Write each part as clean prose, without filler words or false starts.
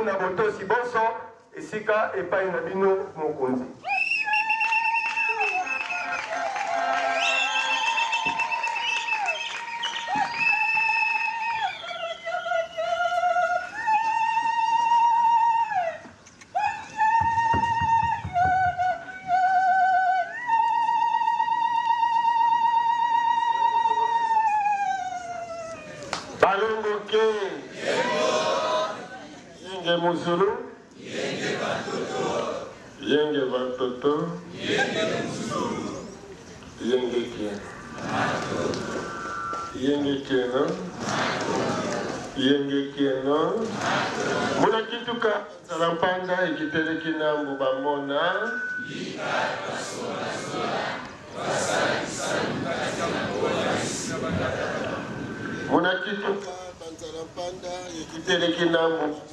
na botosi boso esika epai na bino mokonzi. Yenge Muzulu, Yenge Batoto, Yenge Batoto, Yenge Muzulu, Yenge Kien, Yenge Kieno, Yenge Kieno, Muna Kituka, Salampanda, Ikitelekina Mbubamona, Muna Kituka, Salampanda, Ikitelekina Mbubamona,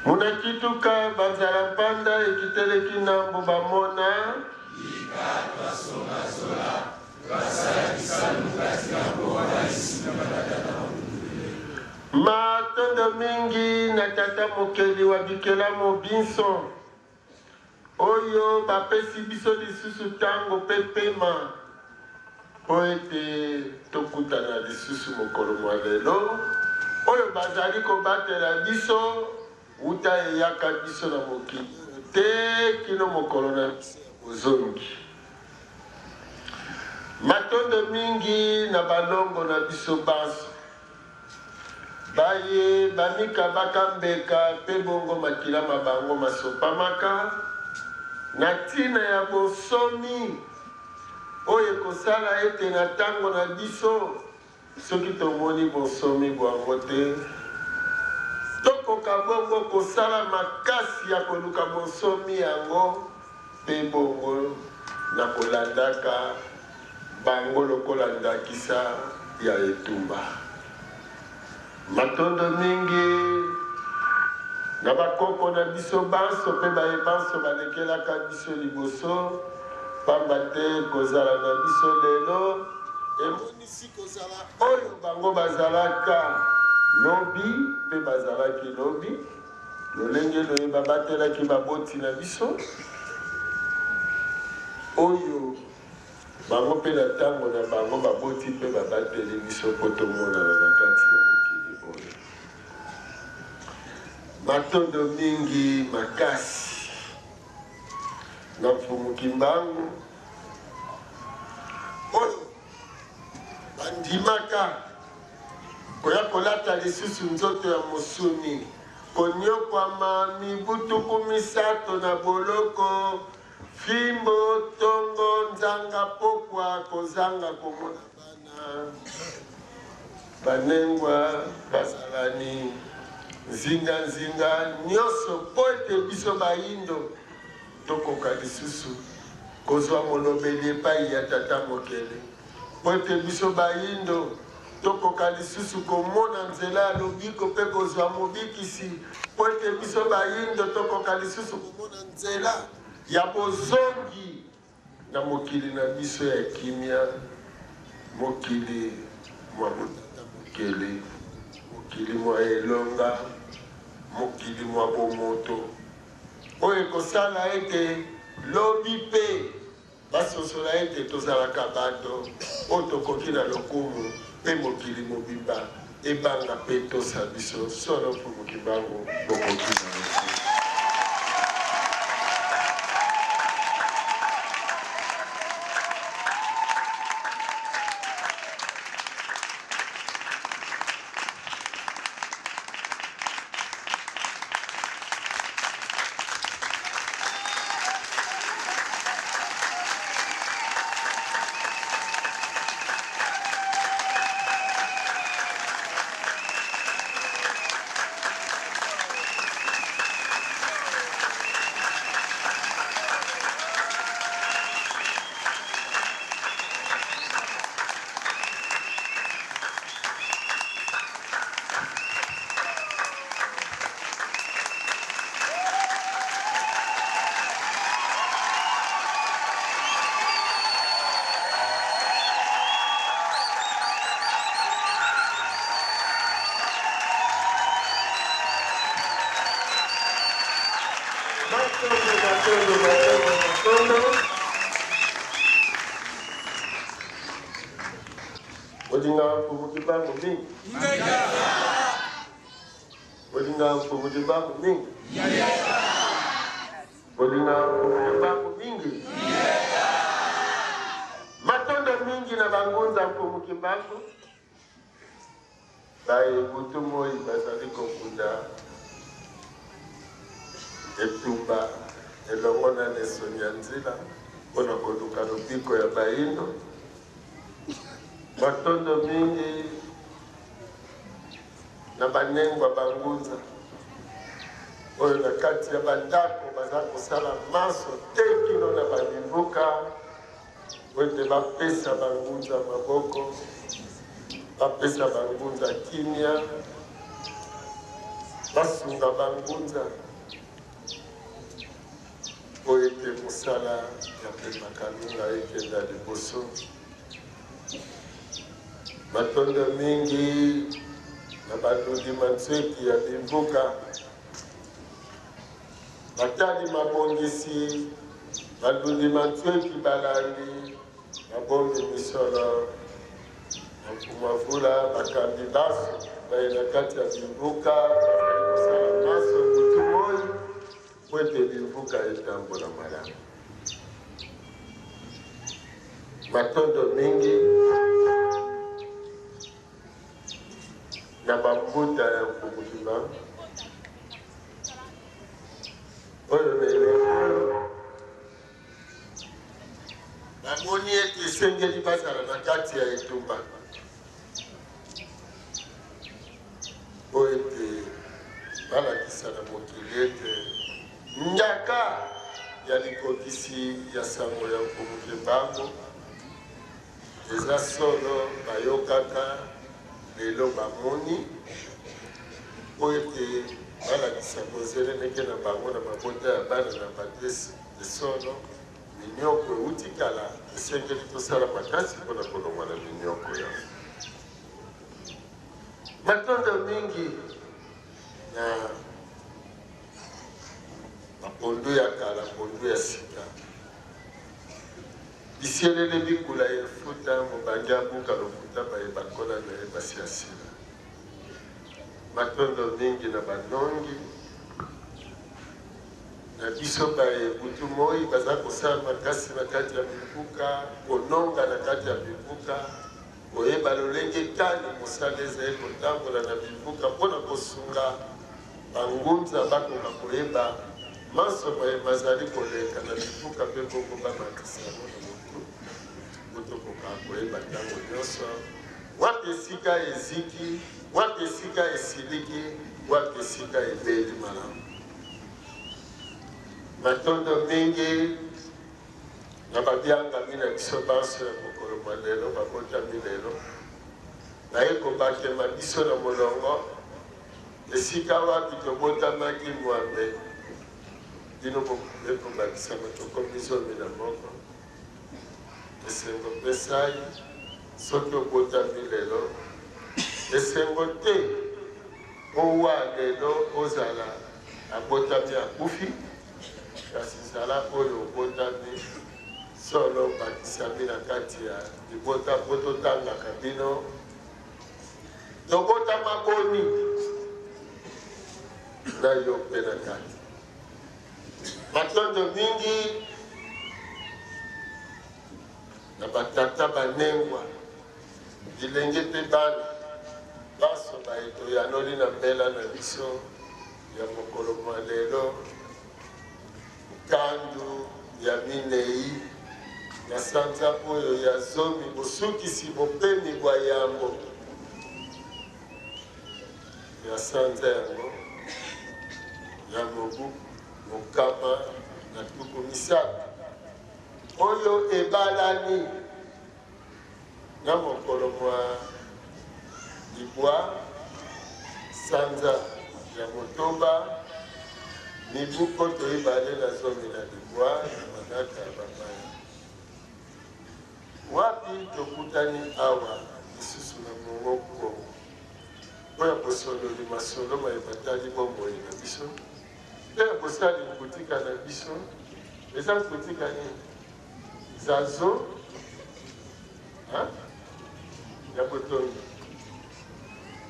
Muna Kituka Banzalampanda ikiteleki nambo bamona matondo mingi na tata mokeli wa bikelamo binso oyo bapesi biso lisusu tango pepema po ete tokutana lisusu mokolo mwa lelo oyo bazali kobatela biso uta eyaka biso na mokili te kino mokolo na ozongi matondo mingi na balongo na biso baso baye bamika bakambeka pe bongo makilama bango masopamaka na tina ya bosomi oye kosala ete na tango na biso soki tomoni bosomi bwango te tokoka bongo kosala makasi ya koluka bosomi yango pe bongo na kolandaka bango lokola ndakisa ya etumba matondo mingi na bakoko na biso banso pe bayebanso balekelaka biso liboso pamba te kozala na biso lelo emonisi kozala oyo bango bazalaka lobi pe bazalaki lobi lolenge loyeba batelaki baboti na biso oyo bango pe na ntango na bango baboti pe babateli biso po tomonana na kati ya mokili oyo matondo mingi makasi na mfumuki mbangu oyo bandimaka koya kolata lisusu nzoto ya mosuni konyokwama mibutuku misato na boloko fimbo tongo nzanga pokwa kozanga komona bana banengwa bazalani nzinga nyonso po ete biso bayindo tokoka lisusu kozwa molobeli epai ya tata mokele po ete biso bayindo tokoka lisusu komona nzela ya lobiko mpe kozwa mobikisi po ete biso bayindo tokoka lisusu komona nzela ya bozongi na mokili na biso ya kimia mokili mwa botata mokele mokili mwa elonga mokili mwa bomoto oyo ekosala ete lobi mpe basosola ete tozalaka bato oyo tokoki na lokumu mpe mokili mobimba ebanga mpe tosa biso solo mfumuki bango bokoki na lokumu Odinga mfumu kibango mingi. Odinga mfumu kibango mingi. Odinga mfumu kibango mingi. Matondo mingi na bangunza mfumu kibango. Bae butu moi basali kokunda. Etumba elongona nesonya nzila. Ona koduka lupiko ya baindo. Matondo mingi na banengwa bangunza oyo na kati ya bandako baza kosala maso te kino na babivuka wete bapesa bangunza maboko bapesa bangunza kimia basunga bangunza oyo ete mosala ya pemakalunga ekenda liboso. Matondo mingi na balundi mansweki ya bimbuka batali mabongisi balundi mansweki balandi mabombi misolo makumavula bakambi baso baye na kati ya bimbuka basala maso butu moi kwete bimbuka etambola malamu. Matondo mingi na bambuta ya mfumukima oyo mele bamoni ete esengeli bazala na kati ya etumba oyo ete balakisa na mokili ete nyaka ya likokisi ya sango ya mfumukibango eza solo bayokaka lelo bamoni oyo ete balakisa kozele ndenge na bango na mabota ya bana na badesi esolo minyoko euti kala esengeli tosala makasi mpona kolongwa na minyoko yango. Matondo mingi na bapondu ya kala pondu ya sika bisielele bikula efuta mobangi abuka lofuta baye bakola na ye basi ya sila. Matondo mingi na banongi na biso baye butu moi baza kosala makasi na kati ya bibuka kononga na kati ya bibuka koyeba lolenge kani mosala ezali kotambola na bibuka mpona kosunga bangunza bakoka koyeba masomo ye bazali koleka na bibuka mpe bongo bamakisa yango na motu otokoka koyeba ntango nyonso wapi esika eziki wapi esika esiliki wapi esika ebeli malamu. Matondo mingi na babiangami na biso banso ya mokolo mwa lelo babotami lelo naye kobakema biso na molongo esika wapi tobotamaki mwambe bino ekobakisama tokomi zomi na moko esengo mpe sai soki obotami lelo esengo te owa lelo ozala abotami akufi kasi zala oyo obotami solo bakisami na kati ya libota po totangaka bino tobotama boni na yo mpe na kati. Matondo mingi na batata banengwa bilenge mpe bana baso baeto yanoli na mbela na biso ya mokolo mwa lelo kandu ya minei na sanza oyo ya zomi bosukisi bopemi bwa yambo ya sanza yango ya mobu mokama na tuku misato oyo ebalani na mokolo mwa libwa sanza ya motoba mibu koto ebale na zomi na libwa na manaka ya bapaya. Wapi tokutani awa lisusu na mongoko oya kosololi masolo mayebatali bomoi na biso mpe ya kosali kotika na biso eza kotika nini zazo ya botondo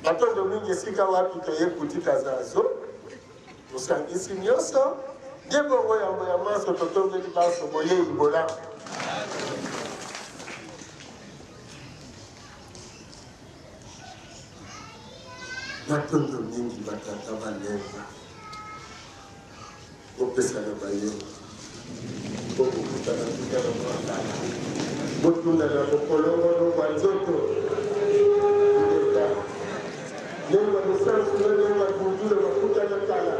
batondo mingi esika wapi toye kotika zazo tosangisi nyonso nde bongo yango ya maso totongeli baso boye ibola batondo mingi batata balenga opesa na bayenga okokutana tukana mwandala botunda na bokolongono kwa nzoto ndeka lengwa mosansu na lengwa kundula bakutana kala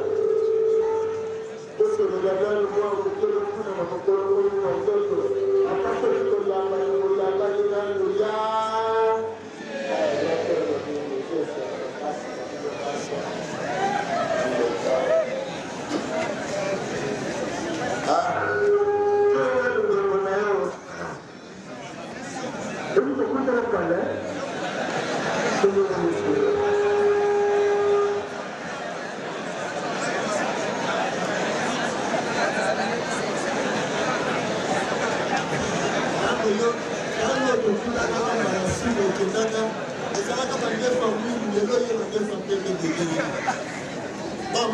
osololanano mwa okolo kuna na bokolongono kwa nzoto akasokolamba kolamba linano ya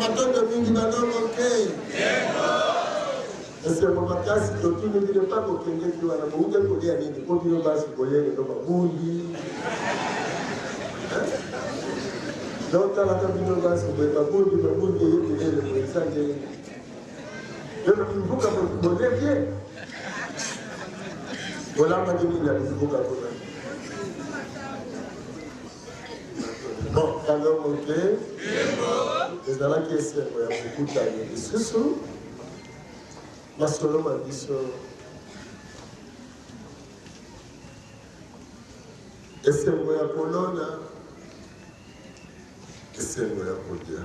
matondo mingi banongo ke ese makasi totuni vile pako kengeki wana muuja kolia nini kwa hiyo basi boyenge ndo mabundi Dota la kabino basi mabundi yote ile mwenzange ndio kivuka mbodeke bolamba kimi ya kivuka kuna bon alors OK ezalaki esengo ya kokutana lisusu masolo mabiso esengo ya kolona esengo ya kolia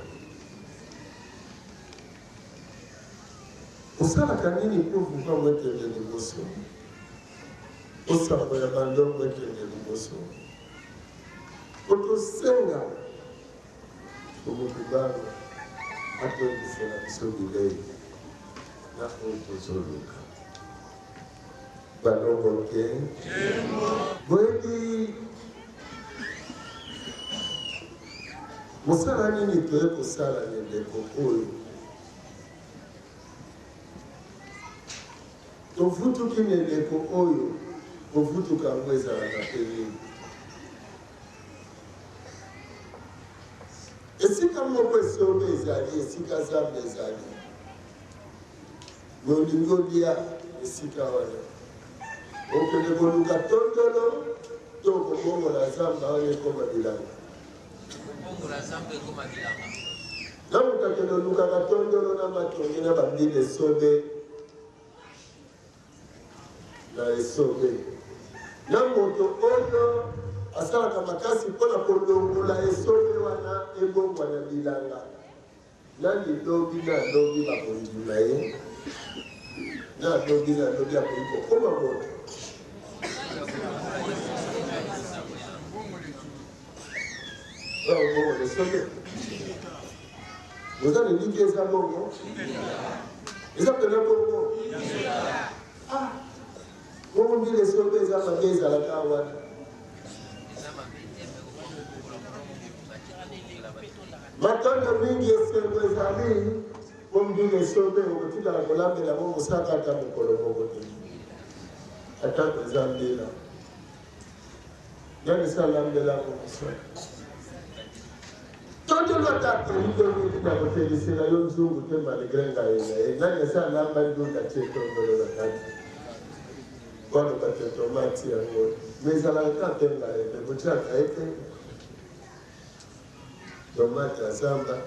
osalaka nini mpo vuka mwekende liboso osango ya bando mwekende liboso otosenga omukubano atondisela biso bilei na oyo tozoluka balongo ke boyebi mosala nini toye kosala lendeko oyo tovutuki lendeko oyo kovutuka yango ezalaka pene esika moko esobe ezali esika zambe ezali molingo lia esika wana okende koluka tondolo to kobongola zamba wana ekoma bilanga na mokakende olukaka tondolo na matongi na bambila esobe na esobe na moto oyo asalaka makasi mpona kolongola esobe wana ebongwa na bilanga na lilobi na lobi bakondima ye na lobi akoki kokoma moto bongo esobe oza leliki eza bongo eza pena bongo bongo mbila esobe eza mabe ezalaka wana matondo mingi esengo ezali po mbila esobe okotikala kolambela mo mosaka ata mokolo moko te ata eza mbila nani esalambelako mosaka tondolo ata pelidoniki na kotelisela yo nzungu te maligre ngai na ye nani esalamba nduka tie tondolo na kati kwaloba te tomati yango me ezalaka te ngai me kotiaka ye te tomate ya zamba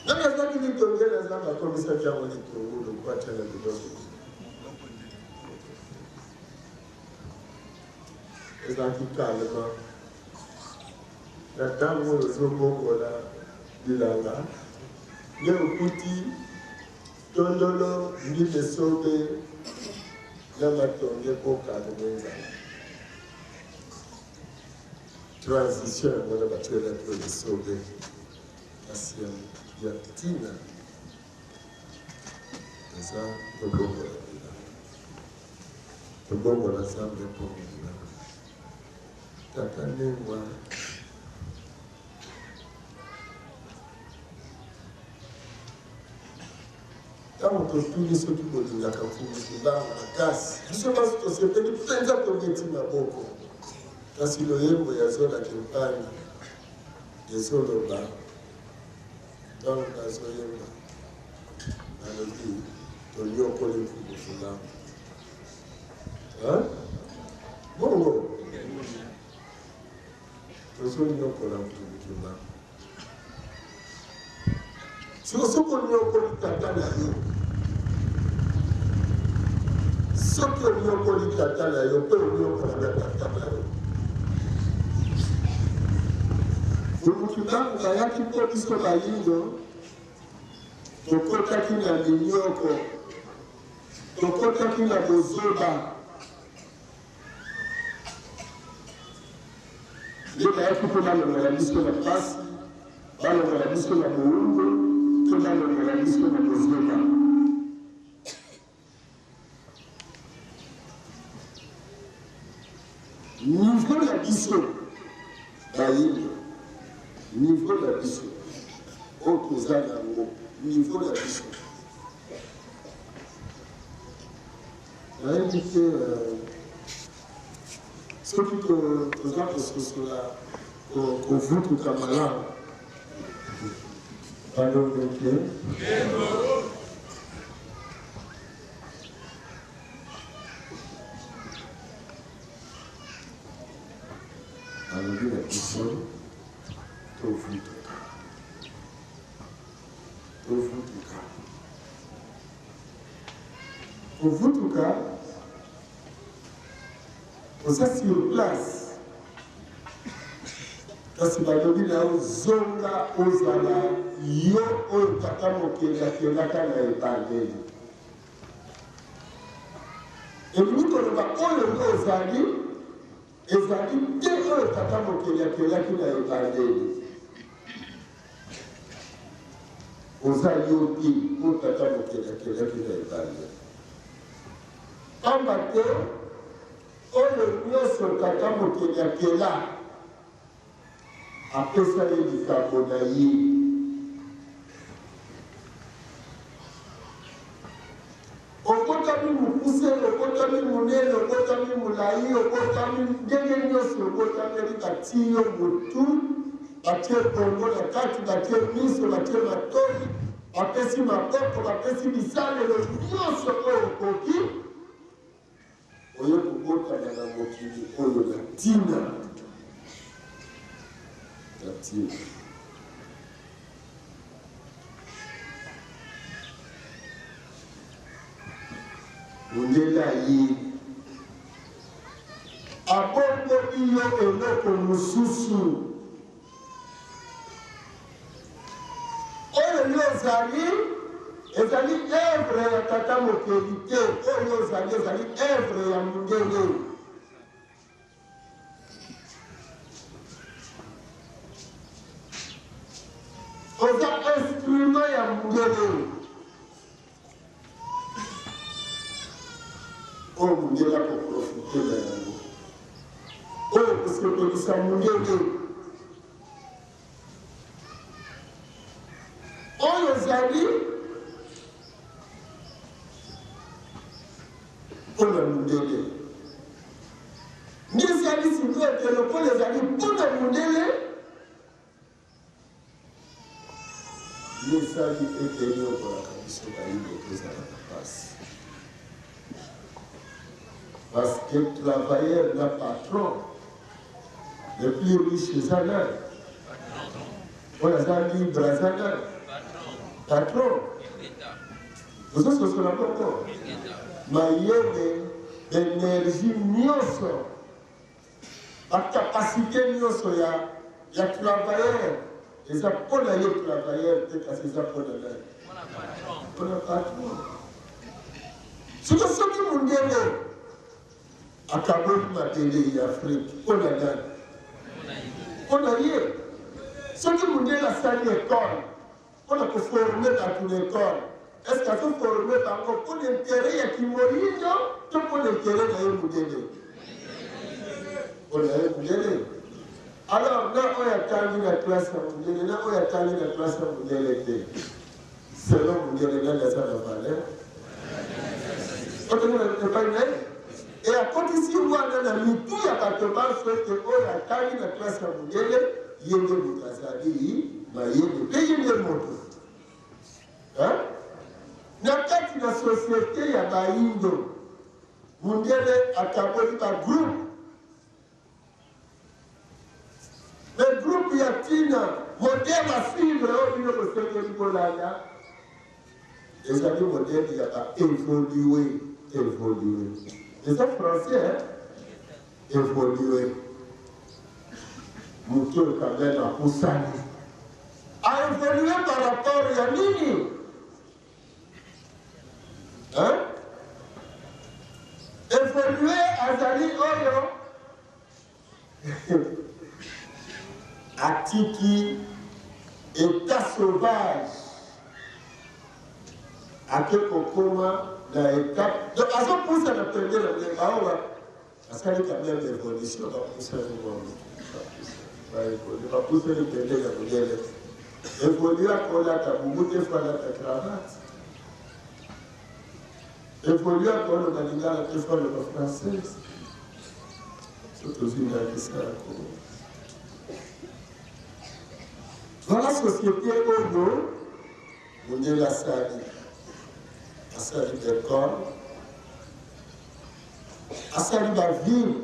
nani azaki litongela zamba akomisaki yango litungulu kwatela biloko ezalaki kalema na ntango oyo ozobongola bilanga nde okuti tondolo mbila esobe na matonge kokalema ezala transition yango na batwela to esobe kasi ya tina eza tobongola bilanga tobongola Nzambe mpo bilanga tata ndengwa ntango totuni soki bolingaka mfumikibanga makasi biso basi tosepeli mpenza tobeti maboko kasi loyembo yazolaka epai ezoloba ntango nazoyemba nalobi toliokoli mfumikibanga bongo tozoliokola mfumikibanga soki oliokoli tata na yo soki oliokoli tata na yo mpe oliokola na tata na yo Fumukibangu bayaki mpo biso bayindo tokotaki na minyoko tokotaki na bozoba nde bayaki mpo balongola biso na pasi balongola biso na mowumbu mpe balongola biso na bozoba niveau ya biso bayindo niveau ya biso oyo toza nango niveau ya biso nayebi te soki toza kososola kovutuka malamu balongo te alobi na biso tovutuka kovutuka oza sur place kasi balobi na yo zonga ozala yo oyo tata mokili akelaka na ebandeli elingi koloba oyo nde ozali ezali te oyo tata mokili akelaki na ebandeli oza yo te oyo tata mokili akelaki na ebandeli pamba te oyo nyonso tata mokili akela apesa ye likambo na ye okotami mokuse okotami monene okotami molai okotami ndenge nyonso okotami elibati yo motu batie bongo na kati batie miso batie matoi bapesi maboko bapesi bisalelo nyonso oyo okoki oyo kobotana na mokili oyo na ntina na ntina mondela ye abongoli yo eloko mosusu oyo yo ezali evre ya tata mokeli te oyo ezali evre ya mondele oza instrument ya mondele oyo mondele akoprofite na yango oyo kosepelisa mondele oyo ezali mpona mondele nde ezali sikoyo ete lokola ezali mpona mondele nde esali ete yokolaka biso bayindo tozalaka pasi parce que travailleur na patron le plus riche eza nani oyo aza libre aza nani patron ozososola bongo mayele énergie nyonso bacapacité nyonso ya travailleur eza mpona ye travailleur te kasi eza mpona nani mpona patron soki mondele akaboli mabele ya afrique mpona nani mpona ye soki mondele asali ekole On a formé dans toute l'école. Est-ce qu'il faut former pour l'intérêt qui mourit, ou pour l'intérêt de l'Église? Pour l'Église. Alors, là, on a attendu la classe à Moudélé, là, on a attendu la classe à Moudélé. Selon Moudélé, là, il y a ça de valeur. Et à côté si on a mis tout il y a pas de mal, soit que on a attendu la classe à Moudélé, il y a des Moukazadi, mais il y a des pays de moto. Hein? Dans la société, il y a des Indo. Moudélé a capté par groupe. Le groupe Yatina, modèle à suivre, au milieu de ce que nous avons. Les amis modèles, il y a évolué. Les autres français, hein? Évolué. Moutou quand même à Poussani. A évolué par rapport à Yamini. Hein? Évolué à Zali Oyo. Atiki, état sauvage, à quel moment dans l'étape. Donc, à ce point, ça n'a pas été le débat. Parce qu'il y a quand même l'évolution, on va pousser le monde. On va pousser le pédé, la modèle. Évoluer à Kola, ta bouboute, fois la cravate. Évoluer à Kola, on a dit là, la fois le français. Surtout une qui sera à Kola. Dans la société Ogo, on est la salle d'école, la salle de la ville,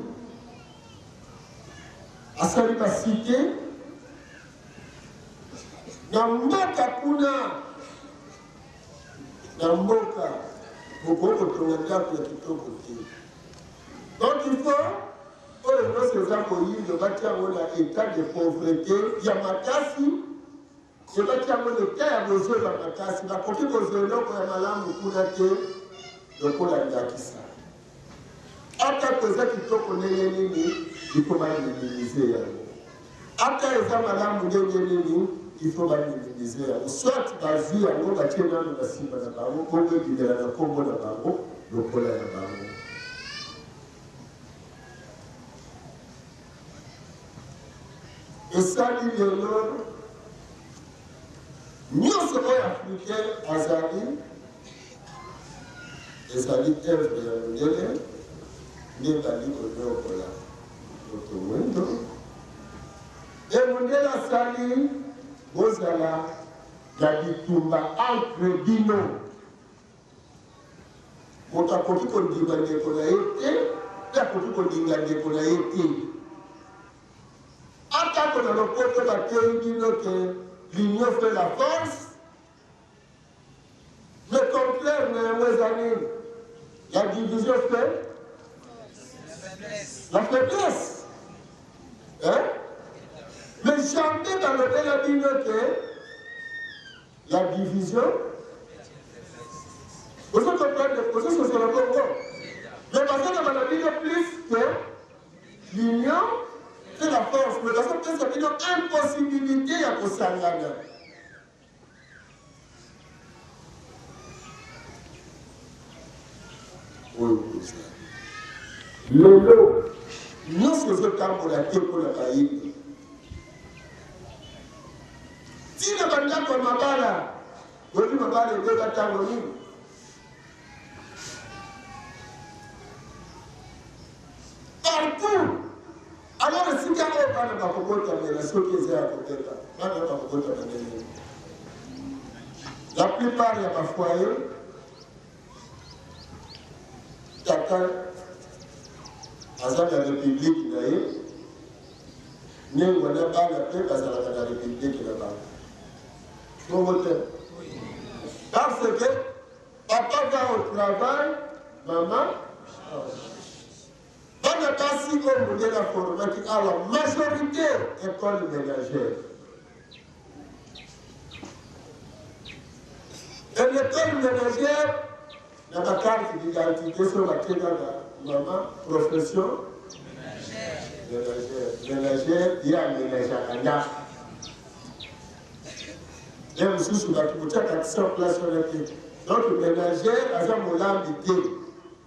la salle de la cité, dans le Mboka Kuna, dans le Mboka, beaucoup de gens qui sont côté. Donc il faut, pour les gens qui ont bâtir un état de pauvreté, il y a Makasi. Je vais dire que le cas est besoin de la casse. La copie de l'eau pour la malade, beaucoup d'accueil, le coup d'Akisa. Après que ça qui peut connaître il faut minimiser. Après que ça, madame, il faut minimiser. Soit basé à l'eau, bâtir dans le cible de la barreau, comme il y a la combo de la barreau, le coup de la barreau. Et ça, il y a l'homme. Nous sommes africains, Azali, ezali œuvre ya mondele, nde bali koyokola moto mwendo. Et mondele asali, bozala ya bitumba entre bino. Moto akoki kondima ndeko na ye te, pe akoki kondinga ndeko na ye te. Ata kona lopoto bateyi bino ke l'union fait la force. Le contraire, mes amis, la division fait la faiblesse. Hein? Mais jamais dans le communauté, la division, vous comprenez, vous êtes sur le Congo. Mais parce que dans la Bible, plus que l'union, c'est la force, mais dans cette une impossibilité à Kosangana. Oui, le lot, nous faisons tant pour la terre pour la Caïbe. Si le bandak comme Mabala, vous dites Mabala est deux batailles. Partout. Alors, si tu as un peu la plupart il y a ma foyer, Tata, à la République, mais on n'a pas la paix parce que la République là-bas. Parce que papa va au travail, maman. Dans le cas si on voulait la formation, alors majorité école ménagère. Et l'école ménagère, dans la carte d'identité sur laquelle la maman, profession ménagère, il y a ménagère. ye mosusu bato kotiaka tisa place wana te. Donc ménagère aza molambi te,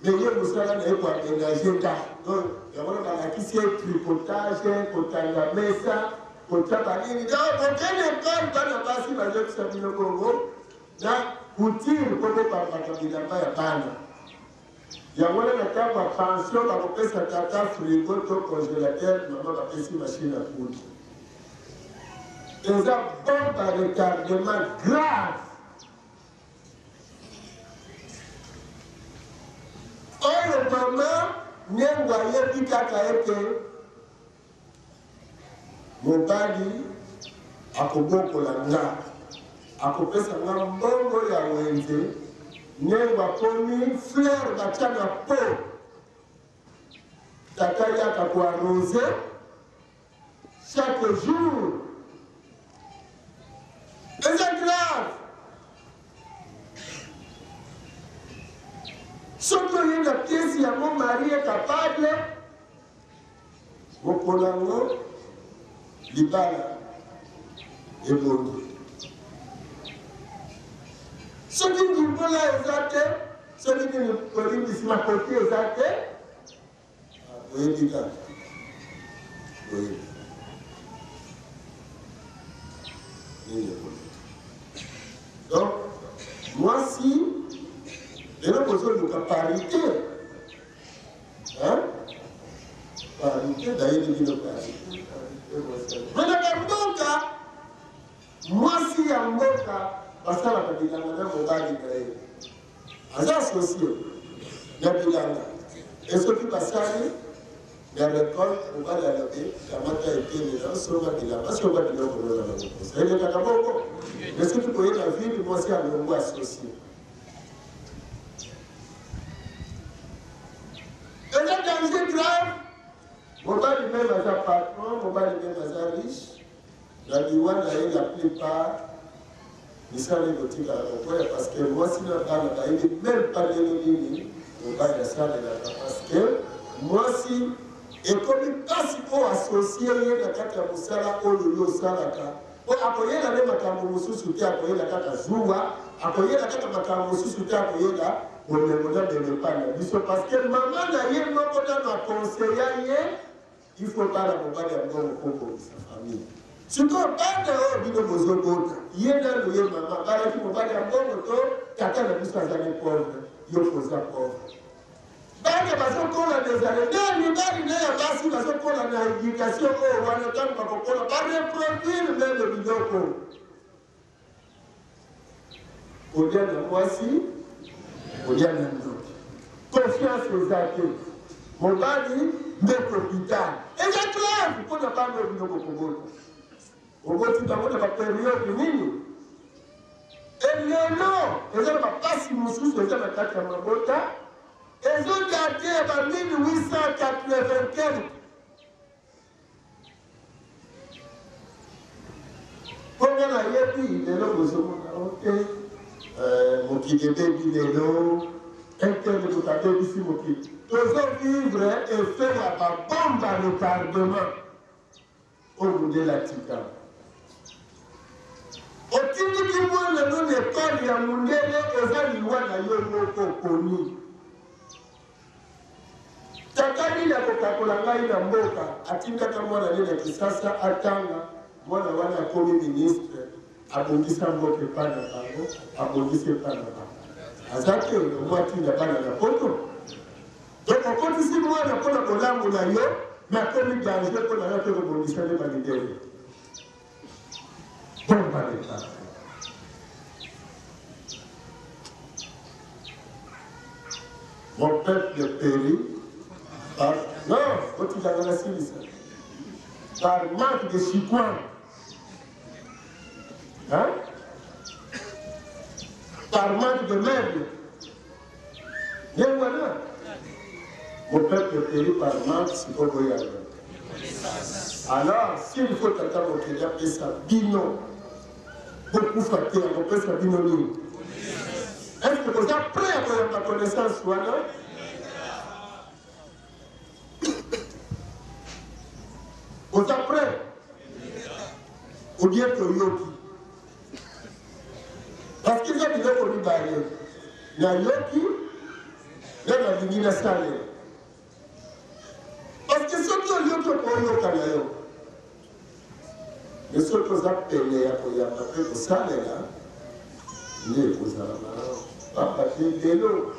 mais ye mosala na ye koaménage ndako. Donc yango balakisi ye tripotage, kotanga mesa, kotia banini. Donc bokende ekole bana basi bazokisa bino bongo na couture mpo bopambaka bilamba ya bana. Yango na ntango ya pension bakopesa tata frigo to congélateur, mama bapesi machine à coudre. Eza bombe à retardement grave. Oyo mama nyengo ayebi kaka ete mobali akobokola nga, akopesa nga mbongo ya wenze, nyengo akomi fleur batia na po, tata yaka koarrose chaque jour. Eza grave. Soki oyenga pièce ya mon mari est capable, mokolango libala ebondi. Soki ndimbola eza te, soki ndimbolisi makoti eza te, oyebi kaka oyebi nini ekoli. Donc mwasi lelo kozoluka parité, parité dayeli bino parité. Mena bamboka mwasi ya mboka basalaka bilanga na mobali na ye aza asocie na bilanga, esoki basali na récolte mobali alobi kamata etelela songa bilanga songa biloko lola na bokosa elekaka bongo. Mais soki koyeba vile mwasi alongo asocie eza danger grave. Mobali même aza patron, mobali même aza riche, na liwa na ye la plupart misala ekotika okoya parce que mwasi na bana bayebi même pas lelo nini mobali asalelaka, parce que mwasi ekomi mpasi mpo asocie ye na kati ya mosala oyo yo osalaka. Po akoyela nde makambo mosusu te, akoyela kaka zuwa, akoyela kaka makambo mosusu te, akoyela bomengo na bemepa na biso, parce que mama na ye moko nano akonseya ye il faut bana mobali ya mbongo kokobisa famille. Sikoyo bana oyo bino bozobota ye nano ye mama balaki mobali ya mbongo to tata na biso azali pauvre, yo koza pauvre. Bana bazokola nezale na mibali na ya basi bazokola na éducation oyo wana ntango bakokola bareproduire meme biloko. Kolia na mwasi, kolia na ndoki. Confiance eza te. Mobali ndeko bitani. Eza clave mpona bana oyo biloko kobota. Oboti bango na baperiode nini? Elelo eza na bapasi mosusu eza na kati ya mabota. Ils ont gardé en 1884. Comment on a dit, les gens ok, mon qui est baby, les gens, interne de ta baby, si mon qui. Tous vivre et faire la bombe à retardement au bout de la tika. Au titre qui voit le nom de l'école, il y a mon délai, et ça, il voit la yoko connu. Takani la kokakola ngai na mboka atingaka mwana nene kisasa atanga mwana wana akomi ministre abongisa mboka epana bango abongisa epana bango azaki omwatinda bana na poto. Donc okotisi mwana mpona kolambola yo me akomi danger mpona yo to kobongisa nde balidere bomba leta. Mon peuple périt. Non, quand il a relancé ça. Par manque de chicoin. Hein? Par manque de meubles. Bien voilà. Mon peuple périt par manque, c'est pas voyage. Alors, s'il faut attendre qu'il y ait ça, bino. Beaucoup fatigué, on peut ça bino. Est-ce que vous êtes prêts à avoir la connaissance, voilà? Vous êtes prêts? Ou bien que yoki. ye. Na yoki, na bingina sale. Parce que ceux qui ont lieu pour yo, les ceux qui ont appelé à Koyama, pour ça, là, ils ne posent pas de l'eau.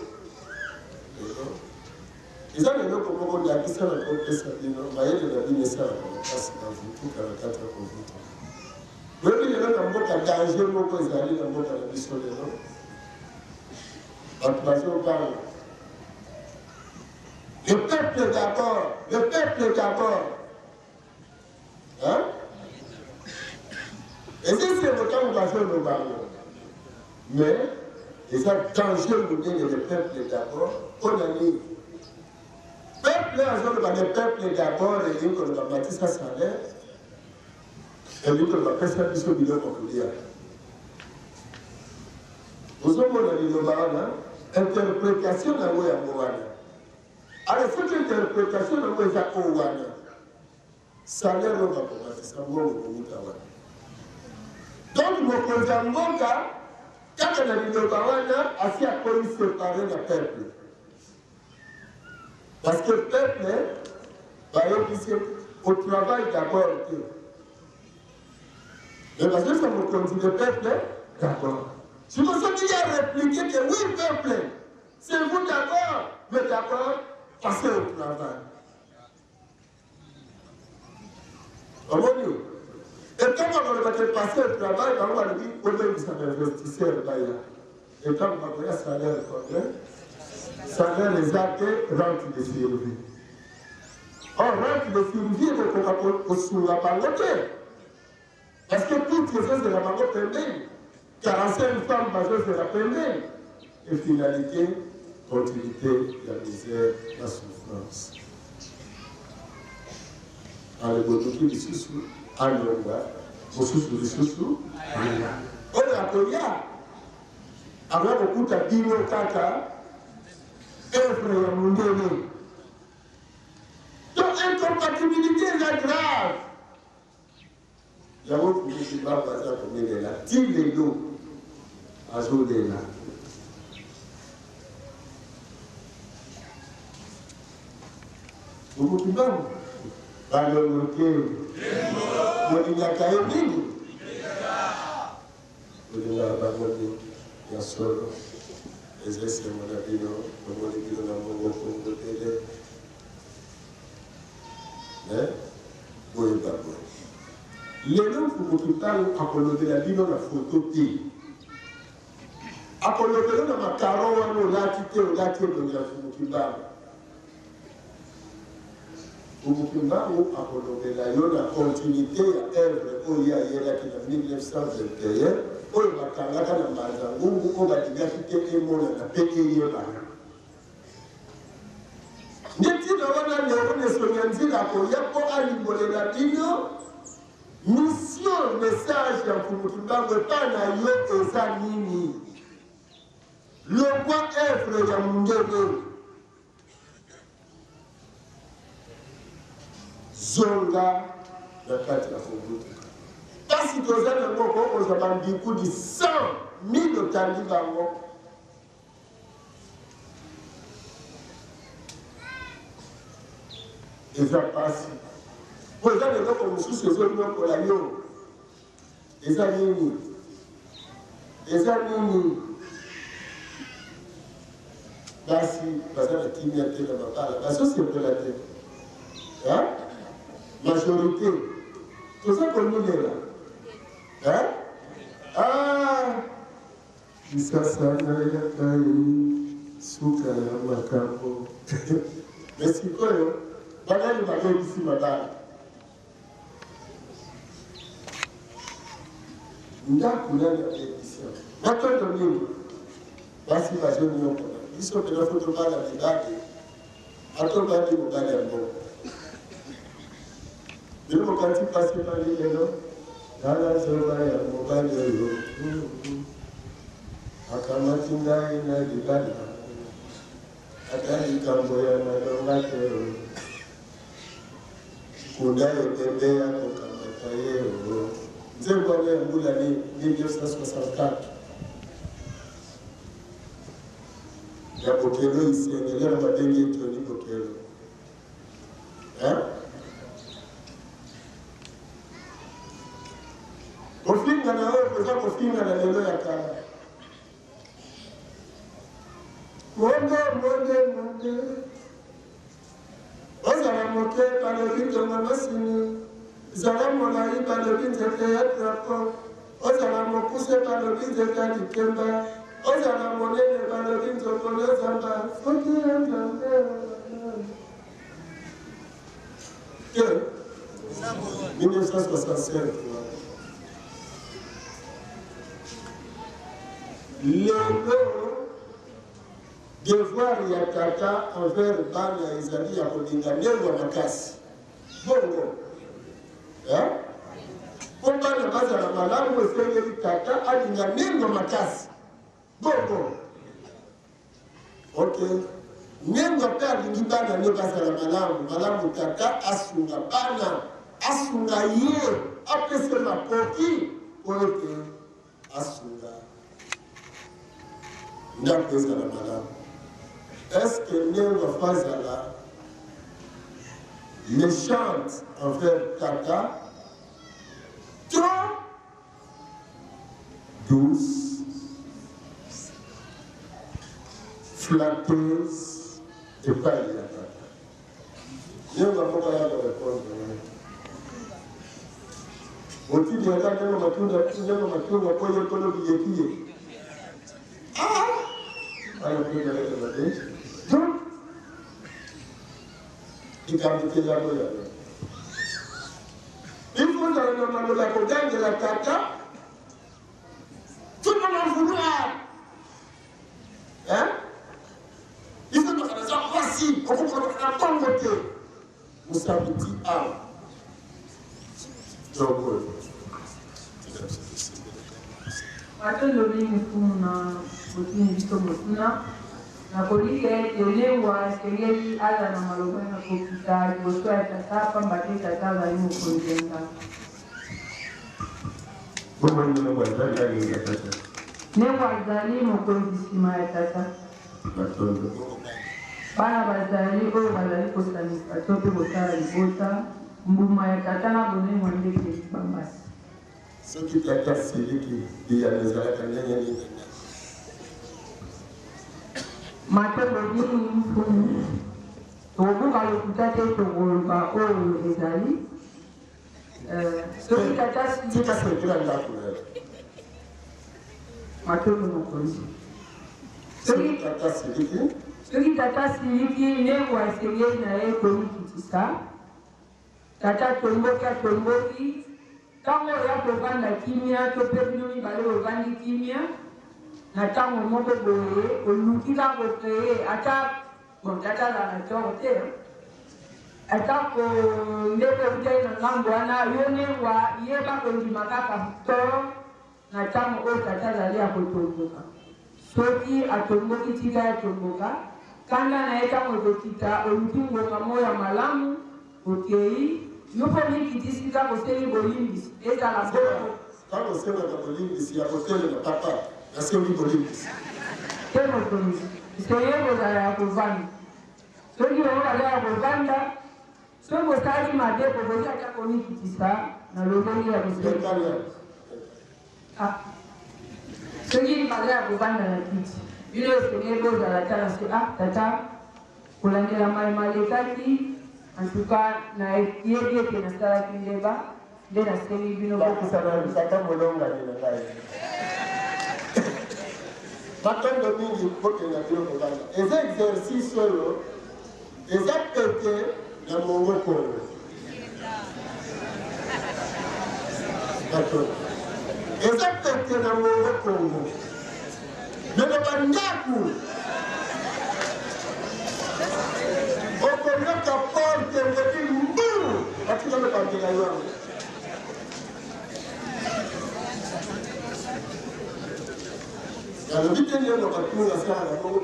Ils ont le comme on a dit ça, on a ça, on a dit la vie, ça, on a passé dans tout, dans le cadre de vous. Oui, il y a un mot qui a danger, un mot qui a allé dans le mot de la mission de l'eau. On parle. Le peuple d'abord, le peuple d'abord. Hein? Et si c'est le temps où on va faire nos barons. Mais, ils ont danger de dire le peuple d'abord, on a dit. Peuple, le peuple d'abord, et dit qu'on va bâtir sa salaire, et dit qu'on va faire ça plus au bilan populaire. Vous avez dit le baron, interprétation de l'eau à Moana. Alors, cette interprétation de l'eau à Moana, salaire, on va commencer ça, on va commencer. Donc, mon président Monga, quand on a dit le baron, a fait à quoi il séparer le peuple. Parce que le peuple, au travail d'abord. Mais parce que ça me conduit le peuple d'abord. Je me suis dit à répliquer que oui, peuple, c'est vous d'abord, mais d'abord, passez au travail. Et quand on va passer au travail, on va dire, on va dire, investisseur, et quand on va dire, salaire, salaire les actes, rente de survie. Or, rente de survie, on va sur la banque. Parce que toutes les choses de la banque permettent. 45 femmes majeures de la permettent. Et finalité, continuité, la misère, la souffrance. Alors, le botoki du sous-sous, à l'onga, au sous-sous du sous-sous, on a connu. Alors, beaucoup de bino kaka, œuvre à mon donné. Donc, incompatibilité est grave. J'avoue que je ne suis pas passé à combien de là. Tire les dos à jour de là. Vous vous dites pas? Par le bloqué. Vous n'avez qu'à y venir. Vous n'avez pas venir. Il y a solo. Exercer mon avis, mon avis, mon avis, mais, vous n'avez pas venir. Les gens qui parlent à colorer la vie dans la photo, à colorer dans ma carotte, on l'a quitté, on l'a quitté dans la photo. Ou à colorer la yon, la continuité à œuvre, où il y a en 1921, où il va carrer dans ma mazango, où on va dire quitter et mon la pété. N'est-il pas là, on est sur le dit la coya pour aller la bino? Mission, message pour nous pas na yo eza nini. Le roi œuvre ya mundele. Zonga la kati ya Kongo. Kasi toza na ngoko oza bandiku di 100,000 otandi bango. Eza pasi. Pour les gens comme sous ces autres noms pour la yo. Les amis. Les amis. Basi, parce que la timidité de ma part, la société la tête. Hein? Majorité. Tout ça qu'on nous est là. Hein? Ah! Kisasa na yakai, suka ya makambo. Mais c'est quoi, yo? Bagay le bagay ici, madame. Ndakula ya édition. Watoto nini? Basi bazoni yoko. Iso kena foto bala bidaki. Ato bali mugale ambo. Bilo mukati pasi bali lelo. Dala zoba ya mugale yo. Akamati ndai na libala. Atali kambo ya madonga kero. Kundayo tembea kukamata yeo. Nzembo ya mbula ni 1964. ya bokelo isengele na babengi Tony Bokelo. Kofinga na wewe kwa kofinga na lelo ya kala. Monde. Ozala moke balobi tonga masini. Zala molai balobi nzete ya trapo. Ozala mokuse balobi nzete ya likemba. Ozala monene balobi nzokolo zamba. Foki ya nzambe. 1965. Lelo devoir ya tata envers bana ezali ya kolinga ndenge makasi. Bongo. Pour bana bazala malamu esengeli tata alinga ndenge makasi. Bongo. Ok. Nengo pe alingi bana ne bazala malamu tata asunga bana. Asunga ye. Apese makoki. Oyoke. Asunga. Est-ce que Nengo Fazala méchante envers Tata, trop douce, flatteuse et pas liée à Tata? Nengo va pas répondre. Au titre de la Tata, Nengo Matunda, pour y écologie. Donc, il faut dans la côte de la Tata, tout le monde en vouloir. Hein? Il faut que les gens voici, on comprend la bonne beauté. Vous savez dit, donc, Botini Vito Motuna, Napoli Lewa, Segeli, Ala Namalobana Kopita, Bosua Tata, Mbate Tata, Laimu Konjenda. Newa Zali Mokondisima Tata. Bana Bazali, O Bazali Kostanika, Topi Botara Libota, Mbuma ya Tata na Bone Mwandeke Bambasi. Ce qui Tata Siliki, il y a les Alakanyani. Mateboni mfumu tobuka lokutate togolba oyo ezali soki tata sikira ndakula matebo mokonzi soki tata siliki nengo asengeli na ye komikitisa tata tomboki ntango oya kovanda kimia to mpe bino mibale ovandi kimia na tango moko boye oluki ka kokreye ata bon tata azala toro te ata ndeko butei na ngambo wana yo nengwa yeba kondima kaka toro na tango oyo tata azali ya kotomboka soki atomboki tika ya tomboka kanda na ye tango ekokita oluki ngonga mo ya malamu okei yo mpo mikitisi ka koseli bolimbisi ezala boko tango oselaka bolimbisi ya kotelela papa. Est-ce que vous voulez? C'est mon premier. C'est que vous allez à Kovanda. Ceux qui vont aller à Kovanda, ceux qui vont aller à Madé, pour vous dire qu'on y dit ça, dans le monde, il y a des choses. Ah. Ceux qui vont aller à Kovanda, la petite. Une autre, c'est que vous allez à la c'est ah, tata, pour l'année la maïmalékati, en tout cas, na yédié qui n'a pas la kindeba, de la série d'une autre. Ça t'a molonga, Matando mingi kote na bilo koganda. Eza exercice oyo, eza pete na mongo kono. Eza pete na mongo kono. Mene bandaku. Okonoka porte ngeti mbu. Atika me pantela yangu. Alors, dites que nous avons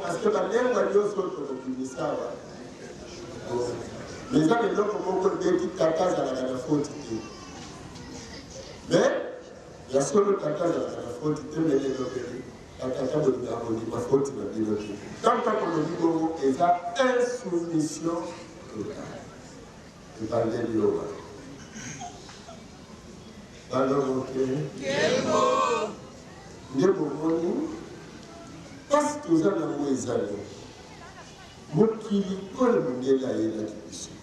parce que la langue a lieu sur le savoir. Les gens qui ont dit que Tata a la faute. Mais, il y a sur le Tata a la faute, mais les ataka de ma faute na bilote. Tant qu'on dit bon, et ça insoumission totale. Et parler de l'eau. Alors, ok. Parce que vous avez un moïse, vous qui connaissez la éducation.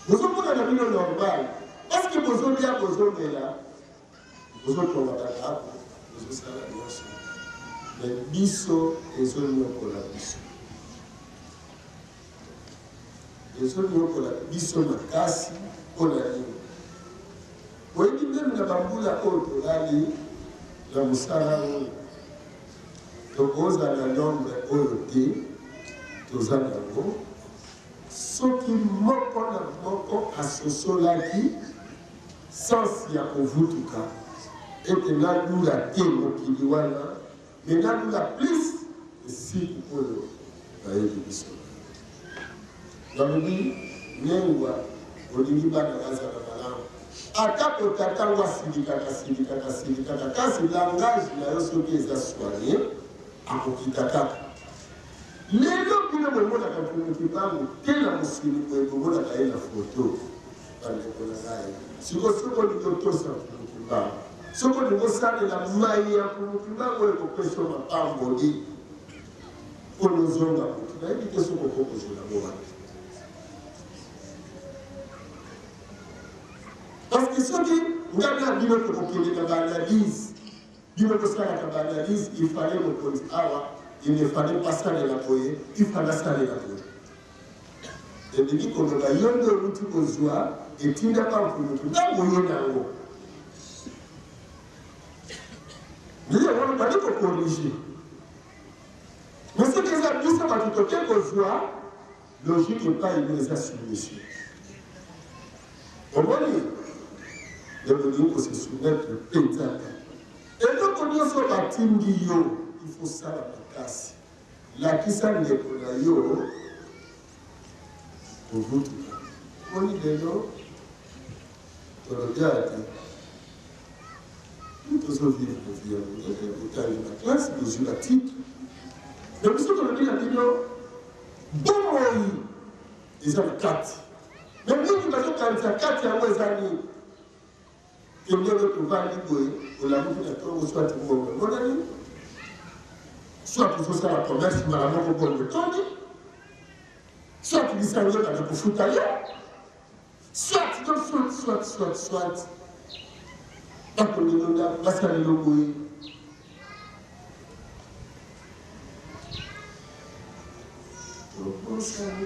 Vous avez un avis normal. Parce que vous avez un besoin là. Vous avez un besoin là. Vous avez un besoin. Mais biso et zone pour la biso. Les zones pour la biso na kasi pour la ligne. Vous voyez même la bamboula haute la moussara donc vous avez un nombre oloté tous en avant ce qui moko assosolaki sans y a pour vous tout cas et que là nous la témo qui dit voilà mais là nous la plus si pour la éducation dans le dit n'envoie au début bana bazala balamba atako tatangwa silikaka kasi langage na yo soki eza soigné akokitaka lelo bino bomonaka komokibango te na mosili boye bomonaka ye na foto bandeko na ngai siko litotosa komokibango soko lingosalela mai ya komokibango oyo kopesa mapamboli mpo nozonga koki nayebi te soko kokozela mowana parce que ceux qui regardent bien notre coquille de l'analyse, il fallait me poser il ne fallait pas ça de la poyer, il fallait ça de la poyer. Et il dit qu'on a eu un outil pour soi et il n'a pas pour nous. Là, vous voyez là haut. Mais on n'a pas dit qu'on corriger. Mais ce que ça dit, ça va tout autant qu'on soit, logique n'est pas une soumission. Au moins, de venir pour se soumettre pétale. Et donc, on dit sur la team Guillaume, il faut ça la casse. La qui s'en est pour la yo, pour vous tout. On dit de l'eau, on regarde. Nous tous vivre pour vivre. Vous avez la classe, vous avez la titre. Mais puisque on dit la vidéo, bon moyen, ils ont 4. Mais nous, nous avons 4 et moins amis. Et nous avons trouvé pour la bouffe de temps, soit pour mon ami, soit pour faire la commerce, mais la mort pour le temps, soit pour ça, il y a pour foutre ailleurs, soit. Pas pour le nom d'un, parce qu'il y a le logo.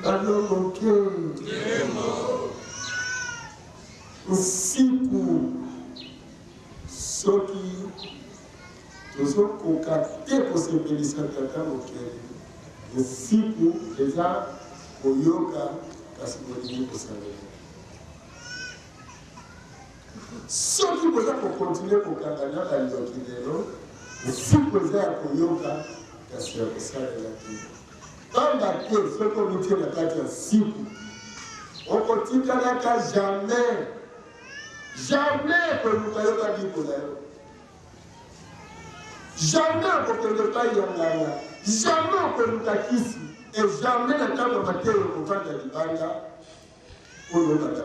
Alors, ok. Si pour ceux qui ont concocté pour se bénir ok. Si pour déjà au yoga, parce que vous pour ça. Ceux qui peuvent continuer pour gagner la yoga, si pour yoga, parce que vous savez dans la tête, ce qu'on nous tient la tête en 6 coups, on continue à jamais que nous n'ayons pas dit pour elle. Jamais pour que nous ne pas y aller. Jamais que nous t'acquissions. Et jamais la table de matin au vent de l'Ibanda. Pour nous faire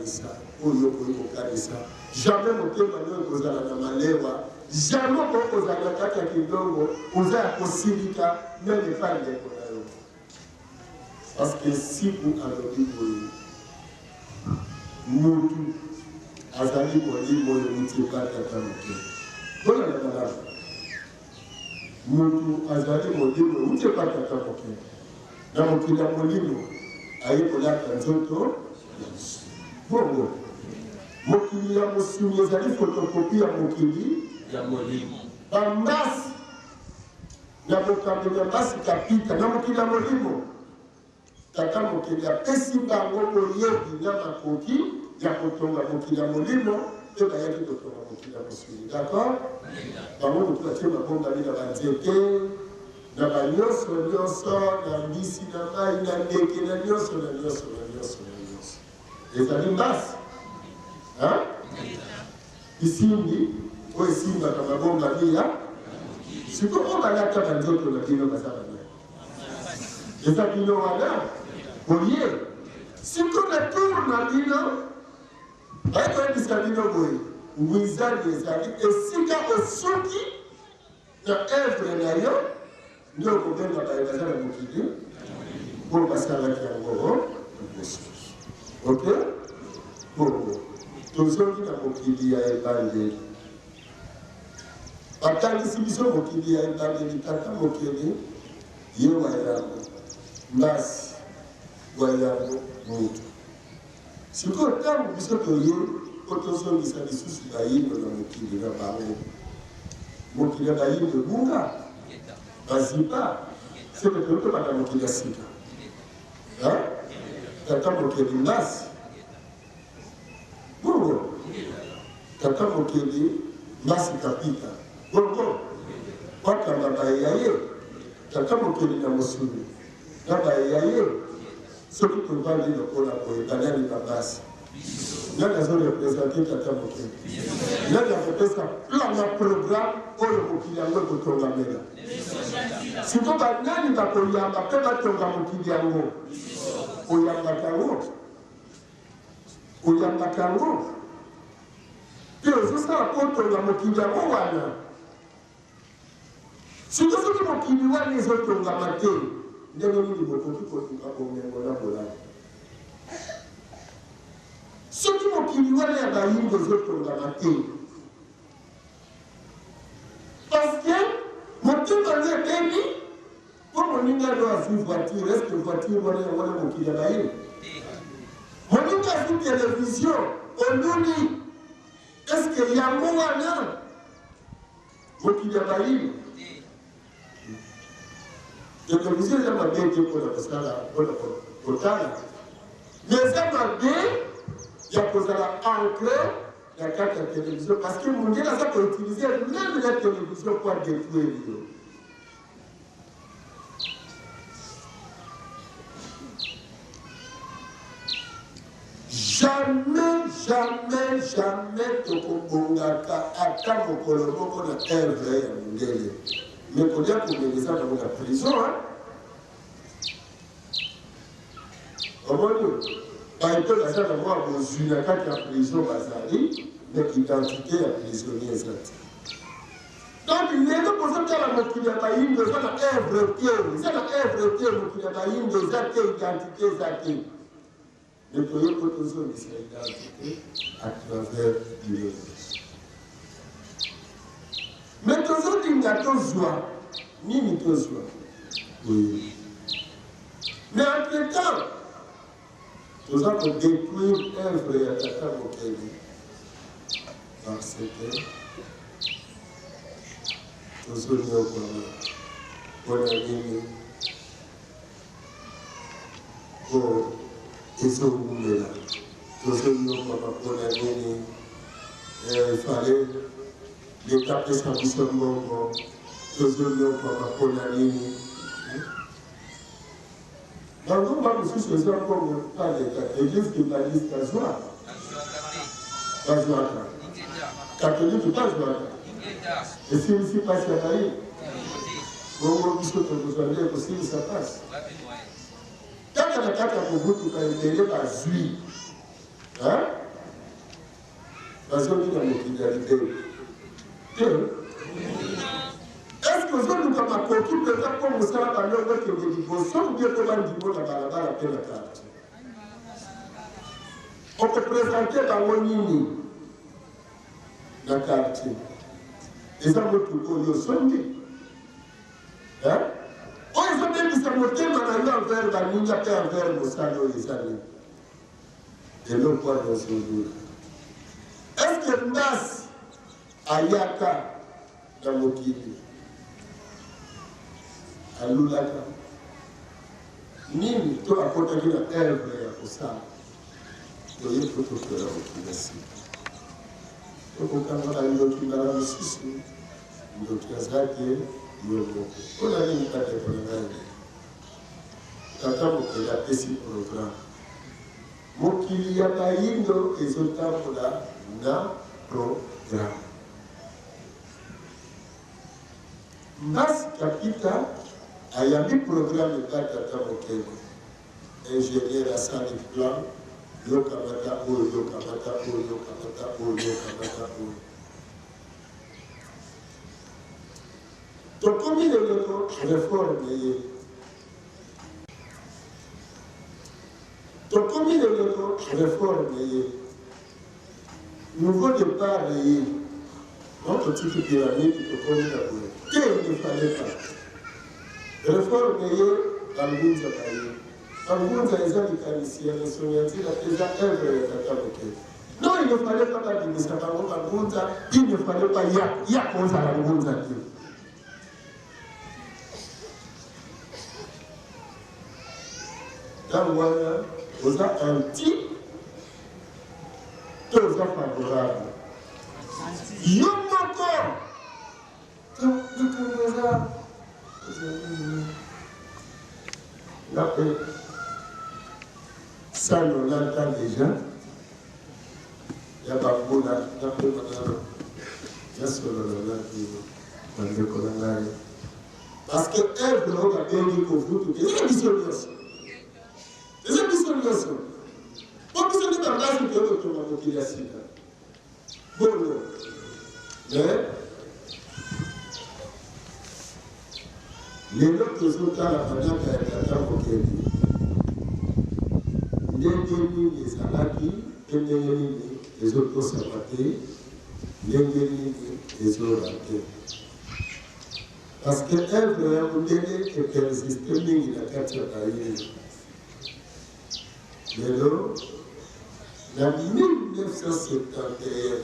ça. Pour nous faire ça. Jamais mon témoignage aux Alanamaleva. Jamais pour aux Alakata Kidongo. Aux Alakosivika. Même les femmes des Konayo. Parce que si vous avez dit pour Moutou, azali koli moyo mutipa tata moke. Bona la bala. Moutou azali moyo mutipa tata moke. Na mokila molimo ayi kola kanzoto. Bongo. Mokili ya mosumi ezali photocopie ya mokili ya molimo. Bambasi na bokambo ya basi kapita na mokila molimo. Tata mokili apesi bango boyebi na makoki ya kotonga mokili ya molimo te bayaki kotonga mokili ya mosuli. D'accord? Bango motu atie mabombami na banzete na banyonso na mbisi na mai na ndeke na nyonso. Ezali mbasi. Isimbi oyo esimbaka mabombami ya Si vous avez un cas d'autre, vous avez un cas et ça qui nous a voyez, si vous tourne à Dino, avec un discabino, vous avez des amis, et si vous avez un souki, dans œuvre d'ailleurs, nous avons besoin de la moquille pour passer à la Kiango. Ok? Bon, tous ceux qui ont moquille à évaluer. Atali sibiso mokili ya ebandeli kaka mokili ye wa yango mbasi wa yango mutu sikoyo ntango biso toye po tozongisa lisusu bayindo na mokili na bango mokili ya bayindo bunga bazipa seke totobanda mokili ya sika tata mokili mbasi bongo tata mokili mbasi kapita bongo wakamba bayaye tata mokili na mosuni na bayaye soki tovandi lokola boye banani babasi nani azorepresente tata mokili nani akopesa plan na programme oyo mokili yango ekotongamela siko banani bakoyamba mpe batonga mokili yango oyambaka yango mpe ozosala po otonga mokili yango wana siko soki mokili wana ezotongama te ndenge nini bokoki kotuka bomengo na bolamu soki mokili wana ya bayindo ezotongama te parceke motema nde ebebi mpo moninga ndo azwi voiture estce voiture wana yango wana mokili ya bayindo moninga azwi televizio oluni estce yango wana mokili ya bayindo télévision eza mabe te mpona kosala mpona kotala mais eza mabe ya kozala ancre na kati ya télévision parce que mondele aza koutilize même la télévision po adétruire yo jamais tokobongaka ata mokolo moko na œuvre ya mondele mais qu'on a pour les gens dans la prison, par exemple, la salle d'avoir besoin de la prison basali, mais l'identité à prisonnier exact. Donc, il n'est pas possible que la moquille à baïne de ça la œuvre qui est, ça la œuvre qui est, moquille à baïne de ça identité exacte. Mais pour eux, pour tous eux, c'est l'identité à travers l'identité. Mais toujours dinga tozwa nini tozwa oui mais entre-temps toza kodétruire œuvre ya tata mokeli parce que tozoniokwama mpona nini po ezowumela tozoniokwama mpona nini fale l'État peut s'amuser mon besoin pour la ligne. Dans le monde, nous sommes comme pas l'État. L'église qui va dire qu'à joie. Pas joie. Catholique, pas joie. Et si ici passe à Paris, bon, puisque tu as besoin de possible, ça passe. Quand il y a 4 pour vous, tu peux aider par juif. Hein? Parce que nous avons une fidélité. Est-ce que vous nous avons compris que ça comme ça va parler avec le divorce ou bien comment dire la balabala après la carte? On peut présenter dans le nini la carte. Et ça me trouve au sonde. Hein? Oh, ils ont même dit ça me thème envers la ligne après envers le salon les années. Et le poids de ce jour. Est-ce que Nas ayaka na mokili alulaka nini to akotaki na œuvre ya kosala toye po tofela mokili asika tokokanga na ndoki mbala mosusu ndoki azalaki yo moko mpona nini kateko na ngai tata mokili apesi programme mokili ya bayindo ezotambola na programme Mas Kapita a yami programme Tata Mokele. Ingénieur à ça de plan, Yokamata O, Yokamata O, Yokamata O, Yokamata O. Donc, comme il est le réforme, donc, comme il est le réforme, nouveau départ, notre petite pyramide, il ne fallait pas. Réforme, dans le monde, Angunza les mécaniciens, les soignantiers, les œuvres de Tata Mokele. Non, il ne fallait pas d'administrer Angunza, il ne fallait pas y accompagner Angunza. Dans voilà, vous avez anti, tous les favorables. Yomoko! Ça, on l'entend déjà. Il y a pas beaucoup de parce que elle a bien dit qu'on vous toutes les dissolutions. Les dissolutions. Pourquoi ce n'est pas là que tu vas me dire ainsi? Bon, mais les autres sont à la famille de Tata Mokele. Les salades, les autres sabatés, les autres ratés. Parce qu'elle vraiment est persistée, il a quatre années. Mais là, en 1971,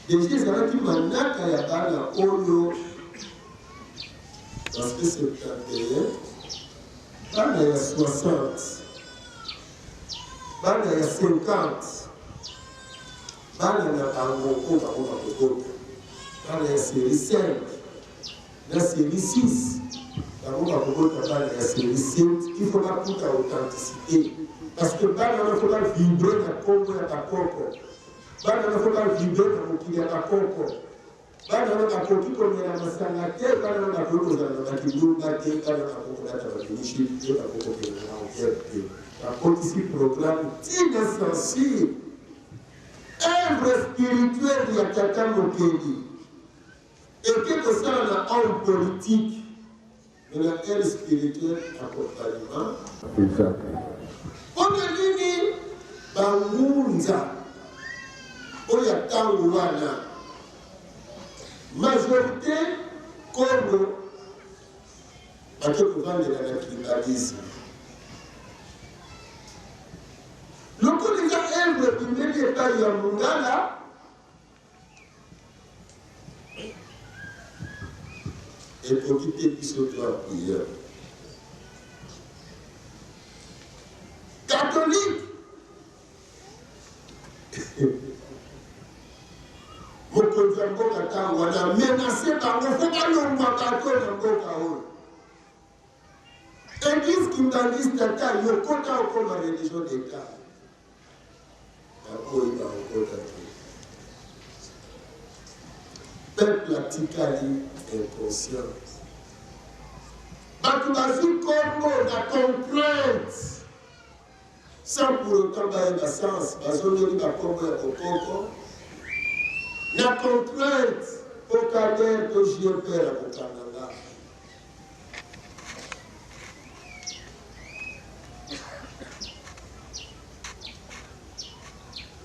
déjà, ça a été manaka ya bana oyo, parce que 71, bana ya 60. Bana ya 50, bana na bango bakokota, bana ya série 5, na série 6, bango bakokota bana ya série 7, il faut pas toute authenticité. Parce que bana il faut pas vibrer na Congo ya bakoko, bana il faut pas vibrer na mokili ya bakoko, bana bakoki komela masanga te, bana bakoki kozala na bakilunga te, bana bakoki kolata bakilishi te, bakoki kokende na hôtel te. Par ici, programme insensible, œuvre spirituelle de Tata Mokele. Et que ça, on a homme politique, mais la œuvre spirituelle, accompagnement. Exact. On a dit, Bangunza, Oyatangouana, majorité, comme, à que vous vendez la tribalisme. Le coup de œuvre du milieu taille à Mungala, et pour quitter Pissotoire prière. Catholique, Mokonzi Mboka Tango, on a menacé par le fait qu'on a Mboka. Église qui m'a dit Tata, il y a comme la religion d'État. Peuple pratically inconscient. Batubazi Congo, la contrainte. Sans pour autant bailler la sens, bazoni ba Congo ya Kokoko. La contrainte, au cadre de JP à Kokanga.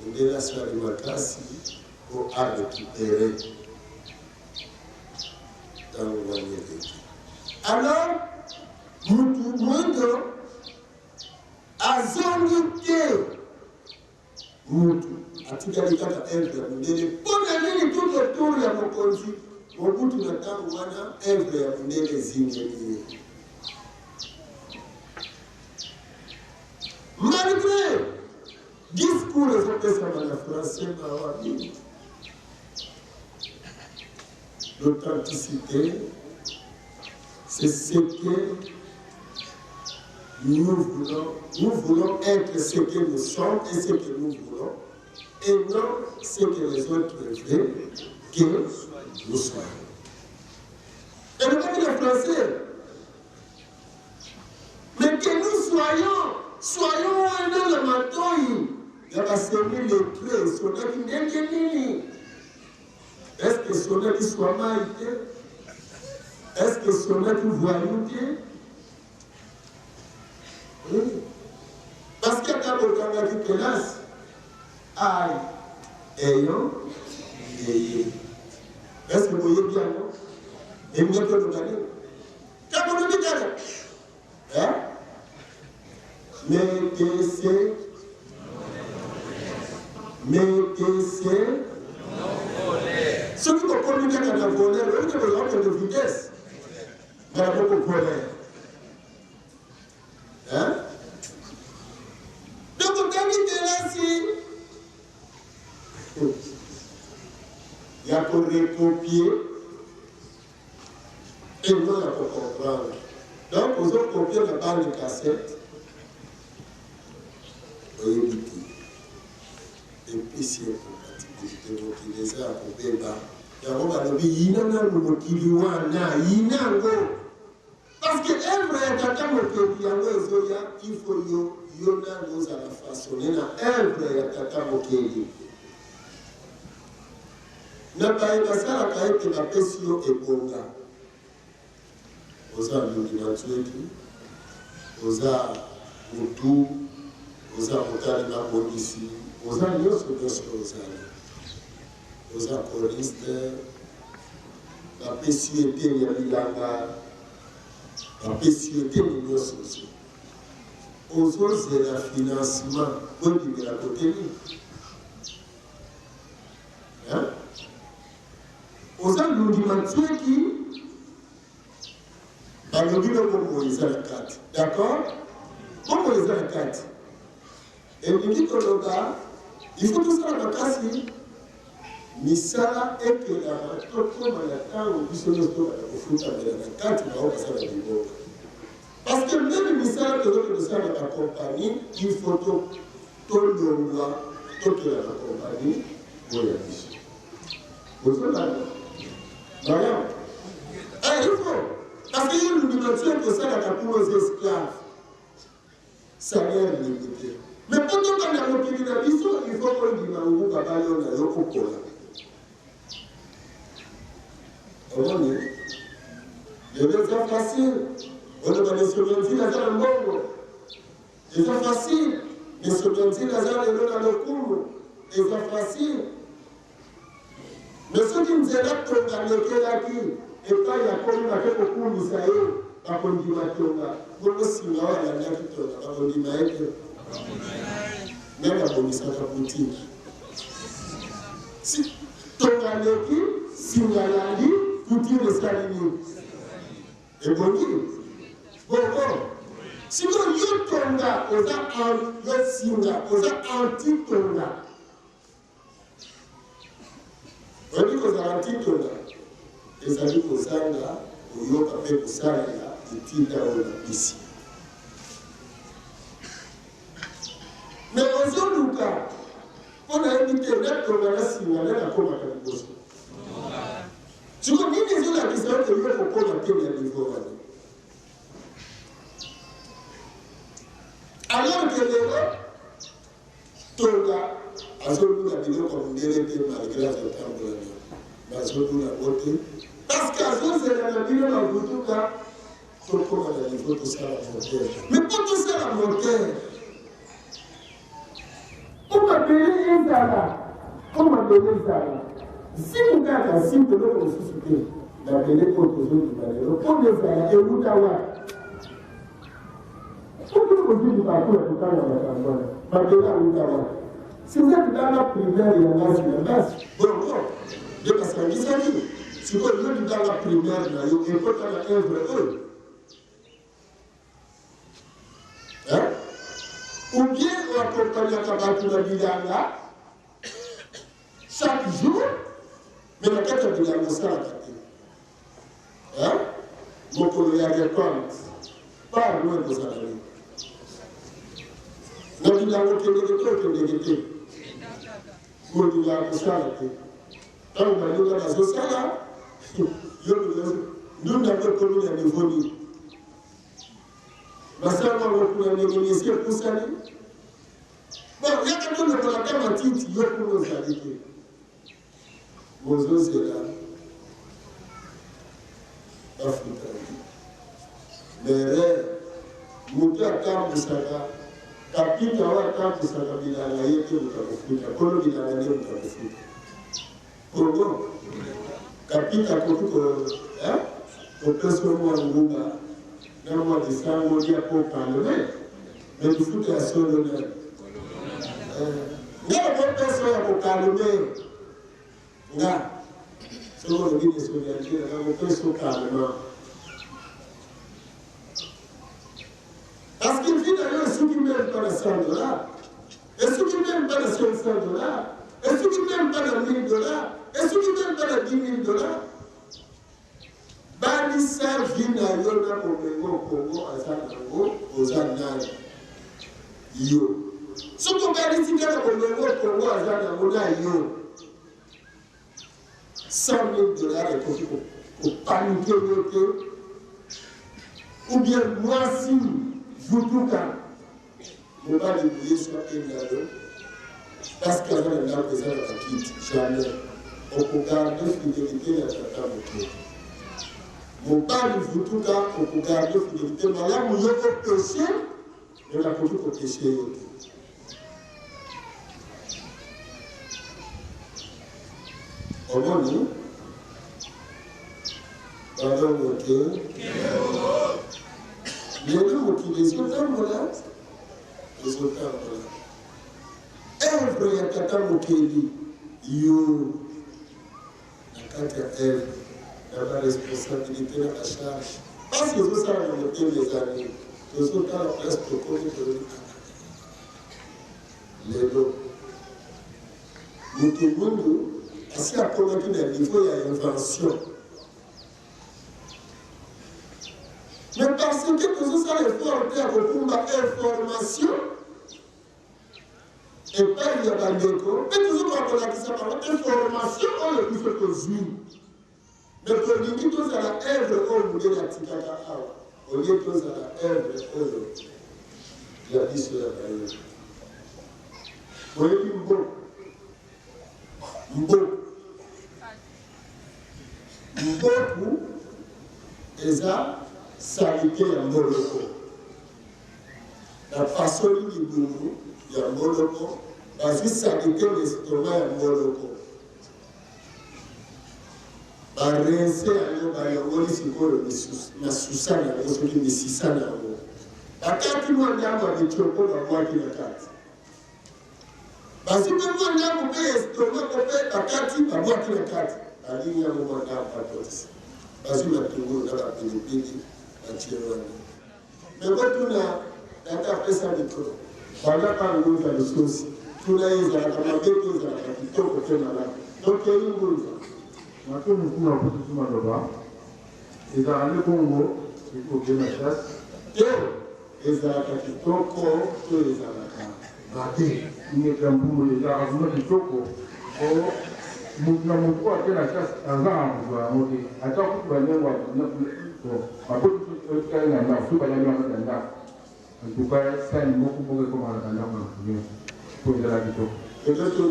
De la soirée de Makassi pour récupérer dans le moyen vécu. Alors, nous demandons à Zongité, nous, à Tigalika, elle de Mundele, pour aller tout autour de la Mokonzi, au bout de la temps, elle de Mundele Zingénier. Malgré discours les autres en français, l'authenticité, c'est ce que nous voulons être ce que nous sommes et ce que nous voulons, et non ce que les autres veulent que nous soyons. Et le peuple est français. Mais que nous soyons un dans le matin. Il y a semé les traits, son qui n'est que nini. Est-ce que son qui soit maïté? Est-ce que son qui voyouté? Oui. Parce qu'il y a un peu de classe. Aïe, ayant, ayé. Est-ce que vous voyez bien, non? Et vous êtes le gagner. Quand vous le dites, hein? Mais que c'est. Ceux qui vont communiquer avec la volée, eux qui ont de vitesse. Mais il y a beaucoup de volets. Hein? Donc, quand il est là, si. Il y a pour recopier. Et nous, il y a pour comprendre. Donc, vous avez copié la bande de cassette. Voyez, et puis, c'est compatibilité. Vous utilisez à couper bas. Il y a un peu de parce que œuvre est quelqu'un qui il faut yona nous à la façonner na œuvre est quelqu'un qui n'a pas été ça la caille que la pression est bonga aux amis qui n'ont tué aux amis tout aux amis qui n'ont ici aux amis aux choristes la pression était la PCT l'union sociale. Aux autres, c'est le financement. Où est-ce la côté? Hein? Aux autres, nous disons qui nous disons comment ils ont la carte. D'accord? Comment ils ont la carte? Et nous disons que le gars, il faut tout ça dans la casse. Mais ça, et que la parce que même le message que l'autre de la compagnie, il faut tout le monde, toute la compagnie, pour la mission. Vous savez, voilà. Il faut. Parce qu'il y a une dimension que ça, la pour les esclaves. Salaire limité. Mais quand on a la mission, il faut qu'on dise à vous, papa, il y a un peu de les gens faciles, on a des souvenirs à la bonne. Les gens faciles, les souvenirs à la cour, les gens faciles. Mais ceux qui nous aident pour gagner qui, et pas il y a comme il fait beaucoup de ça, à Kondimatonga, pour le signal à la Nakitonga, à Kondimaïke, même à Kondisaka boutique. Si Tonga Leki, Singalandi, Poutir le Salini. Et bon, bon, si vous avez Tonga, vous avez Singa, vous avez anti-Tonga. Vous avez dit que vous avez anti-Tonga. Et ça dit que vous avez vous avez fait ça, et Tinda ou la ici. Mais aux autres cas, on a évité d'être Tonga la Singa, la Koma Kaliboso. Je crois que les gens qui sont venus pour commenter les niveaux. Alors que les Tonga, à ce moment-là, ils ont communiqué malgré la temple. Parce qu'à ce moment-là, la Bouddha, pour comment il faut tout ça la montagne. Mais pas tout ça la montagne. On m'a donné Ezara. On m'a donné Ezara. Si vous avez si vous avez une société, la télé pour les autres, pour les Ezara et vous d'avoir. Pour que vous ayez du parcours à tout à l'heure, si vous êtes dans la primaire, il y en a sur la base. Bon, de parce que vous savez, si vous êtes dans la primaire, il faut dans la œuvre. Hein? Ou bien on accompagne la cabature de Bidanga chaque jour, mais la carte de Bidanga, ça la carte. Hein? Mon collègue a des comptes, pas loin de ça. Na Bidanga qui est de pour dire la société. Quand on a dit la société, nous n'avons connu un niveau ni. Ma soeur m'a beaucoup négocié pour ça. Bon, il y a quelqu'un de la cam à titre, il y a pour nous habiter. Mozo c'est là. Afrique. Les rêves, nous avons un de Saka. Capita wa tatu Saka bilanga yetu mtakufuta. Kono bilanga yetu mtakufuta. Kono. Capita kutuko, au personne moi ngumba. Dans moi de ça, on dit à quoi parler. Mais du foot à son honneur. Il y a une personne à quoi parler. Nga. Selon le guide de solidarité, il y a une personne à parler. Parce qu'il vit d'ailleurs ceux qui n'aiment pas les $100, et ceux qui n'aiment pas les $500, et ceux qui n'aiment pas les $1000, et ceux qui n'aiment pas les $10,000. Banissa vina yona Congo azango ozanana yo. Soko banisi kana Congo azango na yo. $100,000 et pour paniquer ou bien moi si vous tout cas ne pas oublier soit pénal parce qu'il y a un arbre qui quitte jamais au programme de fidélité à ta table. Mon père, il faut tout cas pour garder fidélité. Mais là, vous avez péché, mais là, pour tout pour pécher. Au moins, nous, pardon, ok. Les deux qui les autres, voilà. Les autres, voilà. Œuvre, il y a quelqu'un qui dit, yo, la carte à œuvre. La responsabilité de la charge. Parce que vous savez, on a des années. Nous sommes dans la place pour connaître les deux. Nous tout le monde, assez à connaître les niveaux, il y a une invention. Mais parce que nous avons l'effort de faire combat information, et pas il y a pas d'écho, mais nous avons connaître ça par information, on le fait que je mais pour nous, tous à la œuvre, on voulait la tikaka, on est tous à la œuvre, il y a dit sur la période. Vous voyez, beaucoup, et ça, ça a été un moloko. La façon dont il y a un moloko, parce que ça a été l'estomac un moloko. Barense ayo bayongoli sikolo na susana osoki misisana yango bakati mwanyama bichoko babwaki na kati basipe mwanyama mpe estomako mpe bakati babwaki na kati balingi yango mwanyama patoti bazwi matungulu na bapilipili batie wana meko tuna data apesa mikro bandaka nguza lisusi tuna ezalaka mabe to ezalaka kitoko te malamu donc eyi nguza Maintenant, nous avons tout le monde. Et dans le Congo, il faut que la chasse. Et les Arakatoko, les Arakatoko. Il n'y a qu'un bout de Arakatoko. Nous n'avons pas fait la chasse en Zambie. Attends, tu vas venir voir. Ma petite fille, elle a tout à l'heure. En tout cas, ça est beaucoup plus comme un Zambie. Pour les Arakatoko. Et là, tu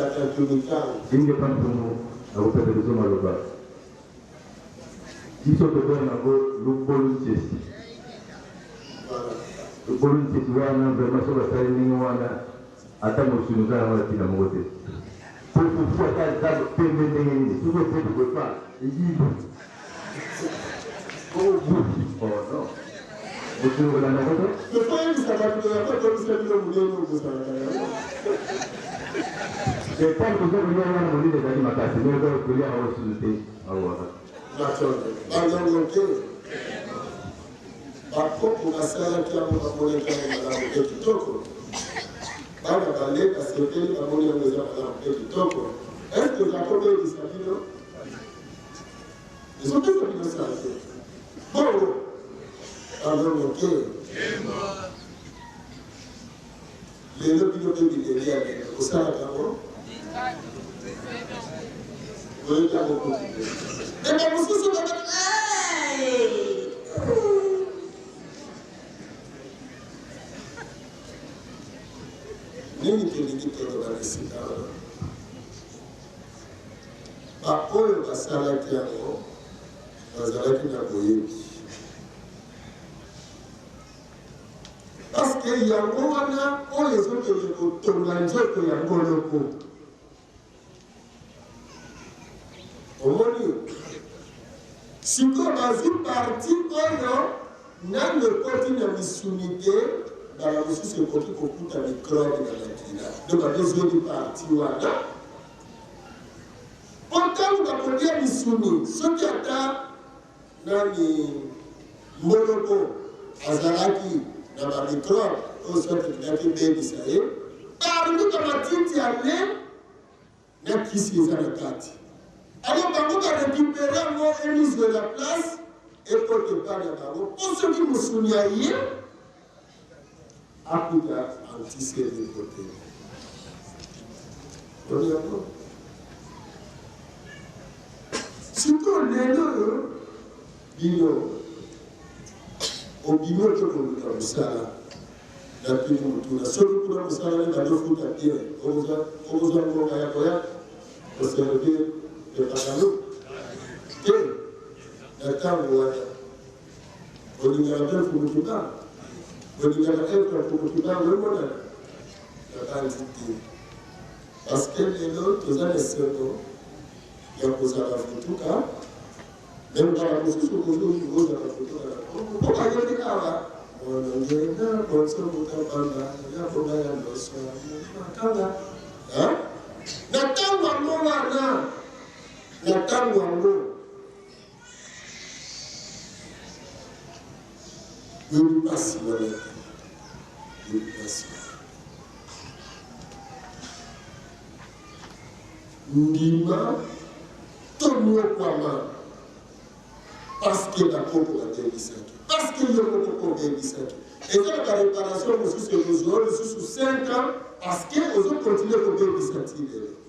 as tout le temps. Il n'y a pas de nous. Na kupenda kusoma lugha. Hicho tokana na lugolu chesi. Lugolu chesi wana vraiment sur la saline wana hata mshunuza wala tina mote. Pour kufuata zabu pembe nini? Tuko tetu kwa ijibu. Oh no. Mshunuza na moto? Kwa hiyo sababu ya kwa kusema mwenyewe kusana. Et tant que vous avez un monde de l'animation, vous avez un ressuscité. Par contre, on a ça qui a mon kitoko. Bana balé parce que il a mon kitoko. Est-ce que la commune de Sabino? Ils ont tous mis ça. Bon. Alors, ok. Les lobbies de derrière, au sein de la parole. Vous voyez bien beaucoup. Et bien, vous savez, nini tolingi toloba na esika wana baoyo basalaki yango bazalaki na boyebi parce que yango wana oyo ezokende kotonga nzoto ya ngoloko omoni sikoyo bazwi parti oyo nano ekoti na misuni te bala mosusu ekoki kokuta mikrobe na makila donc abezweli parti wana otango bakolia misuni soki ata nani moloko azalaki na bamikrobe oyo soki ekaki bebisa ye baruka matiti ya le na kisi eza na kati alors bango barécupere yango emise de la place ekote epai ya bango mpo soki mosuni ya ye akuta antiseli kote oni yango surtout lelo oyo bino obimi otokoluka mosala na pili motuna soki kuna mosala ne badofuta bien okozwa ngonga ya koya koserve epakalo te na ntango wana olingaka mpe fumutuka olingaka epe fumutuka wemonana na banzi te parce que lelo toza na esengo ya kozala futuka même bala mosusu kozala futuka okayeli awa onongena konsobuka banda yakoba ya loso makanga na ntango yango wana na ntango yango yolipasi wana yolipasi ndima to miokwama parce que bakoko babebisaki parce que yo moko obebisaki eza na baréparation mosusu ekozwa lisusu 5 ans parce que ozokontinue kobebisa ti lelo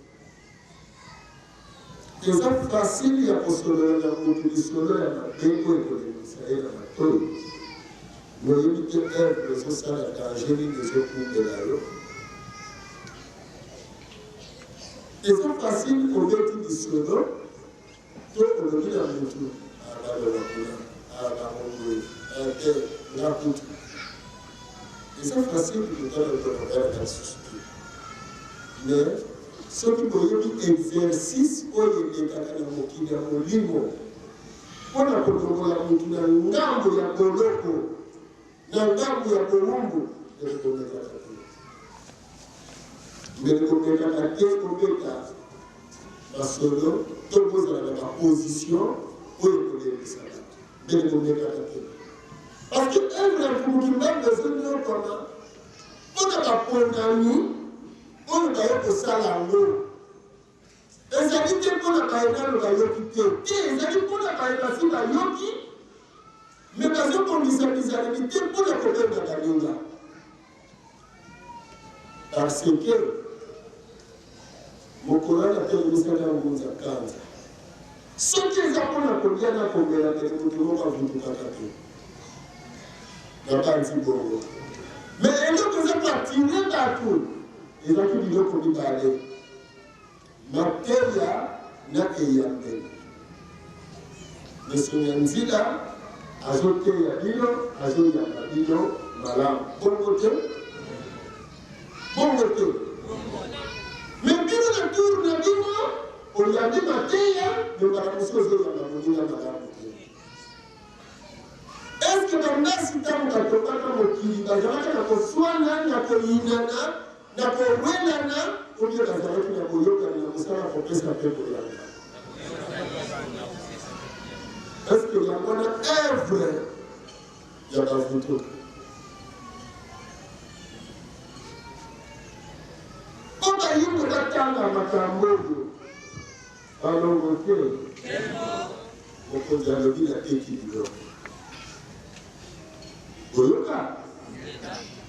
eza facile ya kosolola na motu lisolo ya mabe oyo ekolemisa ye na matoyi moyebi te evre ezosala danger nini ezokumbela yo eza facile obeti lisolo to olobi na motu abaloba kuna abamongoe te nga kutu eza facile kotala kolobela na lisusu te mais soki boyebi exercice oyo elekaka na mokili ya molimo mpona kolongola motu na ngambo ya boloko na ngambo ya bowumbu elekomekaka te melekomekaka te kobeta basolo to bozala na baposition oyo kolebisaka melekomekaka te parce que evre ya fumutu ngambo ezonyokona mpona bapondami oyo baye kosala yango ezali te mpona bayenano bayoki te te ezali mpona bayebasi bayoki me bazokondisa bizaleli te mpona kobenga baninga parce que mokolo wana telemisaka ngunza kanza soki eza mpona kolia na komela mele moto moko avutukaka te na banzi bongo me eloko eza koatire bato ezaki biloko mibale materia na eyambeli mesonya nzila azoteya bino azoyamba bino malamu bongo te me bino na tour na bino oyambi mateya yongala mosu ozoyamba moninga malamu te eske bandasi ntango batokaka mokili bazalaka na koswana na koyinana na kowelana oyo bazalaki na koyokana na mosala kopesa mpe koyamba eske yango na evre ya bavutuka po bayimbo batanga makambo oyo balongo te mokonzi alobi na teki biloko boyoka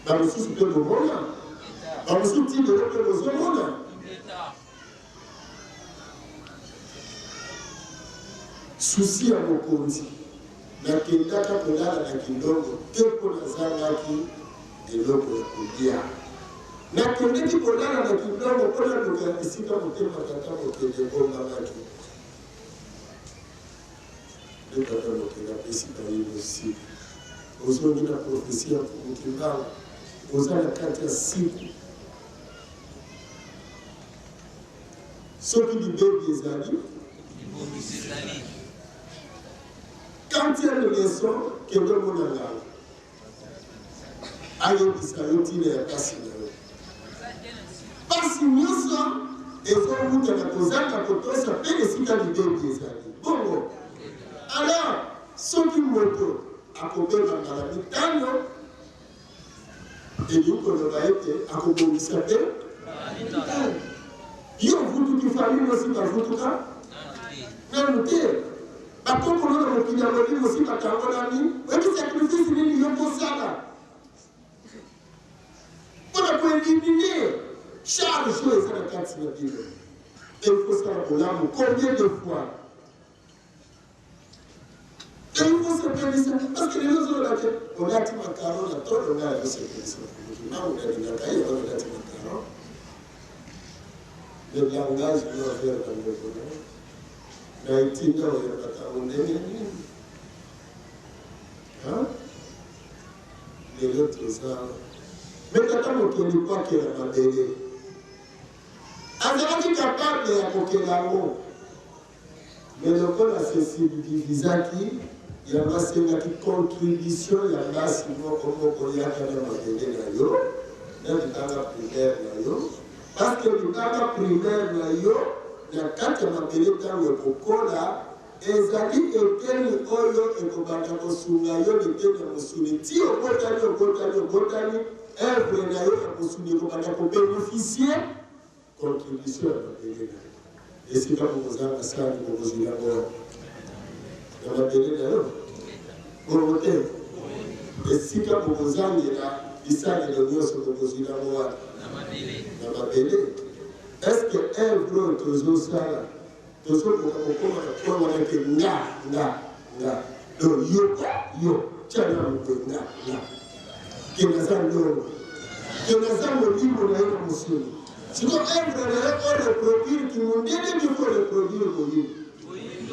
bamosusu mpe bomona bamosusu ti lelo mpe bozomona susi ya mokonzi nakendaka kolala na kindongo te mpo nazangaki eloko ya kolia na kondeki kolala na kidogo pona luka isika motema tata motende bonga maki le tata motenda pesika yino si ozo ngina profesia mkimbao ozala kati ya siku soki libebi ezali quand il y a une leçon que le monde a là ayebisa yo ntina ya pasi na yo pasi nyonso ezokutana kozanga kotosa mpe esika libebi ezali bongo alors soki moto akobeba mbala mitano elingi koloba ete akobongisa mpe yo vutuki famille osi bavutuka nanu te bakokolona mokili ya molimo osi bakangolami oyebi sacrifice nini yo kosala mpona koelimine charge oyo eza na kati na bino ekosala bolamu combien de fois et il faut se périsser parce que les autres là on a dit macaron la tole on a se périsser na on a dit la caille on a dit macaron le langage doit faire dans le bonheur na itinda ya macaron nene hein les autres ça mais tata mokeli kwakela mabele azalaki capable ya kokelango mais lokola sensibilisaki yango asengaki contribution ya basi moko yaka na mabele na yo na libanga primaire na yo parce que libanga primaire na yo na kati ya mabele ntango ekokola ezali eteni oyo ekobanda kosunga yo liteni ya mosuni ti okotani œuvre na yo ya mosuni ekobanda kobénéficie contribution ya mabele na yo esika bokozanga sani bokozwilango na mabele na yo bongo te esika bokozangela bisalelo nyonso bokozwilango wana na mabele est-ce que œuvre oyo tozosala tozokoka kokoma na point wana ke nga donc yo tiana mope nga ke naza ndongo ke naza molimo na ye na mosuni siko œuvre na ye o reproduire kimondele qu'il faut reproduire moyindo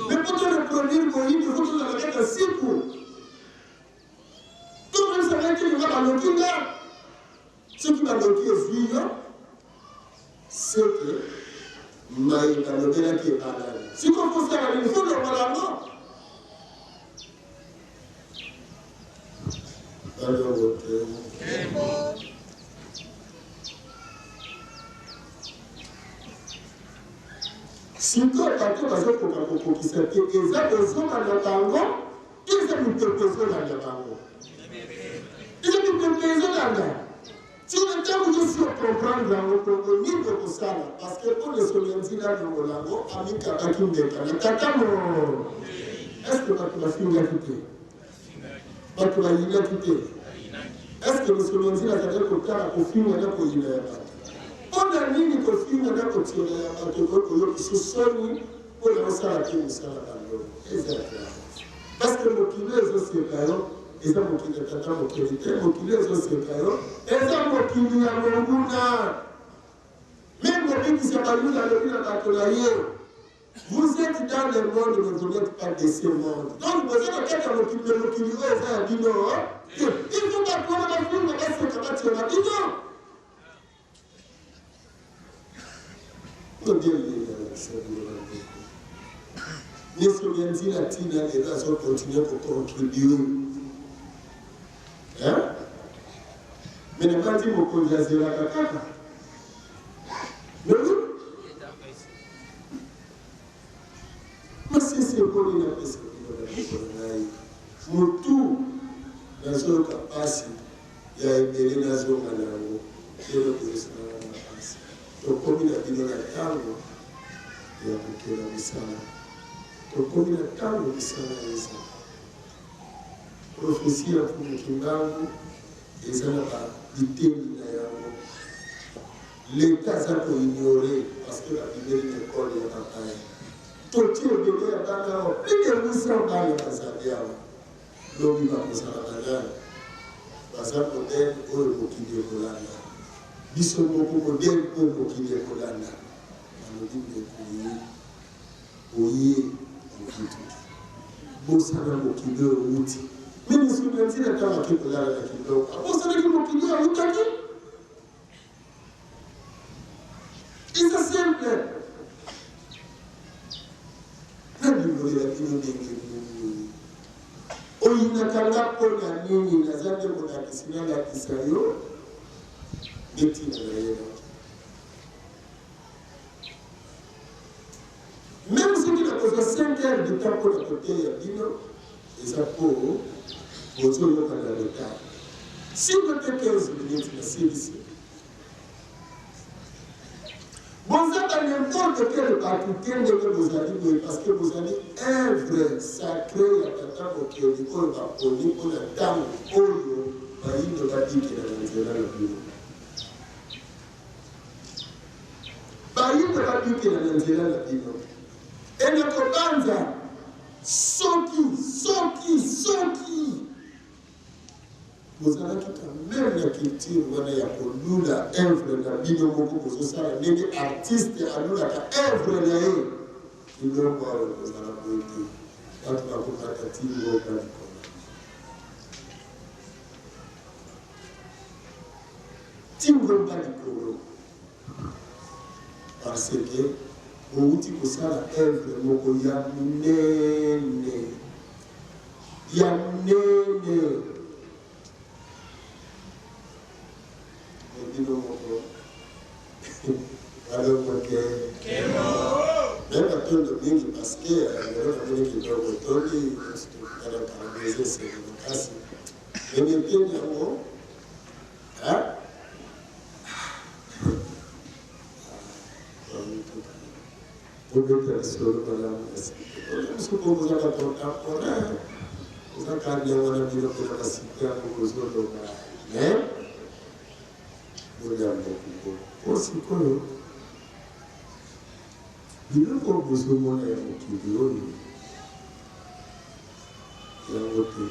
mais pour reproduire moyindo il faut tozala kaka siku tomelisangaki linga baloki nga soki baloki ezwi yo c'est que mayinga lobelaki ebalani siko kosala nini fo lobalango balongo te sikoyo bato bazokoka kokokisa te eza kozonga na bango to eza mipepe ezolanda bango eza mipepe ezolanda sur le temps où je suis comprendre yango kongo nini okosala parce que mpo lesolo ya nzila longolango amikakaki ndeka na tatamo est-ce que bato bafingaki te bato bayinaki te est-ce que lesolo ya nzila azali kotala kofinga na koyina ya bato mpona nini kofinga na kotiela ya bato koyokiso soni mpona osala te mosala bango eza parce que mokili ezoseka yo eza mokili ya tata mokili te mokili ezoseka yo eza mokili ya monguna meme mobikisa bayuda alobi na bato na ye vous êtes dans le monde mais vous n'êtes pas de ce monde donc boza na kati ya mokili me mokili oyo eza ya bino il faut bato wana bafinga baseka batiela bino Yesu yanzila tina leza so continue to contribute. Hein? Mais ne pas dire qu'on vient de la kaka. Non? Mais c'est pour une personne qui va mutu nazo kapasi ya ebele nazo manango lelo kozesana na kapasi tokomi na bino na ntango ya kokela misala tokomi na ntango misala eza profesi ya kumukimbangu eza na baditeli na yango leta aza koignore parce que babibeli na ekole ya bapaya toti ebele ya bana awa plike misa bana bazali awa lobi bakozala banani baza modele oyo mokili ekolanda biso moko modèle pour mokili ekolanda nalobi oye mokitu bosana mokili oyo outi mimi soki ntina ntango akolala na kitoko abosanaki mokili oyo autaki isa simple nandimolela bino ndenge nini oyinakanga mpona nini naza nde molakisi nalakisa yo ndetina na ye même soki nakozwa 5 heures de temps mpona koteya bino eza mpo bozoyoka na retard si kote 15 minutes nasilisi bozaka n'importe quel bakute ndenge bozali boye parce que bozali œuvre sacré ya tata mokeli oyo baponi mpona ntango oyo bayindo babikela na nzela na bino bayindo babikela na nzela na bino enakobanza soki bozalaki quand même na culture wana ya kolula œuvre na bino moko bozosala ndenge artiste alulaka œuvre na ye iloko ayo bozala boye bato bakokata tingo balikona tingo balikolo parce que outi kosala œuvre moko ya munene Dino moko alors que même à tout le monde parce que il y a des gens qui doivent tourner dans la parabole c'est une casse mais bien évidemment hein pour le sur le plan parce que vous avez pas contemporain vous avez quand même on a dit que la cité a posé le mais aussi koyo biloko bozomona ya mokili oyo yango te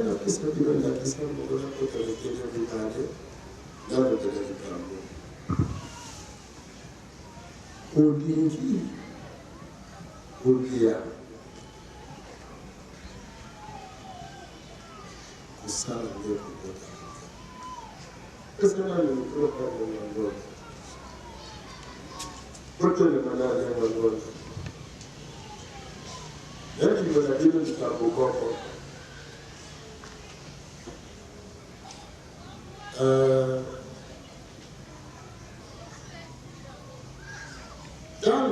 napesa bino ndakisa mokola kotalekele mibale nalobela likambo olingi kolia kosala nde kokota c'est là le microphone de Mangola. Pourquoi le malade est Mangola? Même si vous avez dit que c'est un beau corps. Dans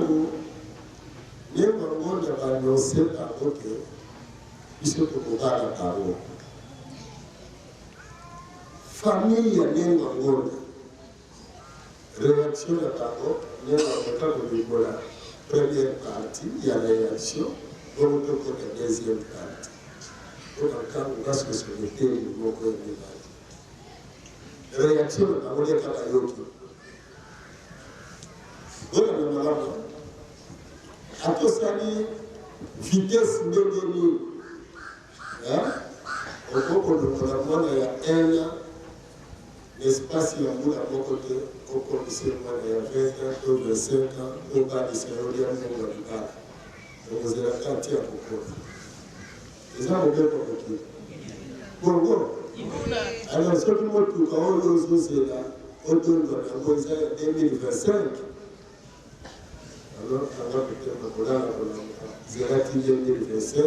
le Mangola va annoncer par contre qu'il se peut pas la parole. Famille ya nengo ngona réaction ya tako nengo ngota kobibola première partie ya réaction donc to ko deuxième partie donc quand on va se soumettre au moko ya réaction ya ngona kala yoki bona na malama atosali vitesse ndenge ni okoko lokola mwana ya 1 an l'espace ya mbula moko te okomisa mwana ya 20 ans to 25 ans obalisa yolia mbongo ya libala okozelaka ati ya kokona eza mobeko mokili bongo alors soki motuka oyo ozozela otondwa yango eza ya 2025 alors anga peut-être kolala kolanga zelaki 2025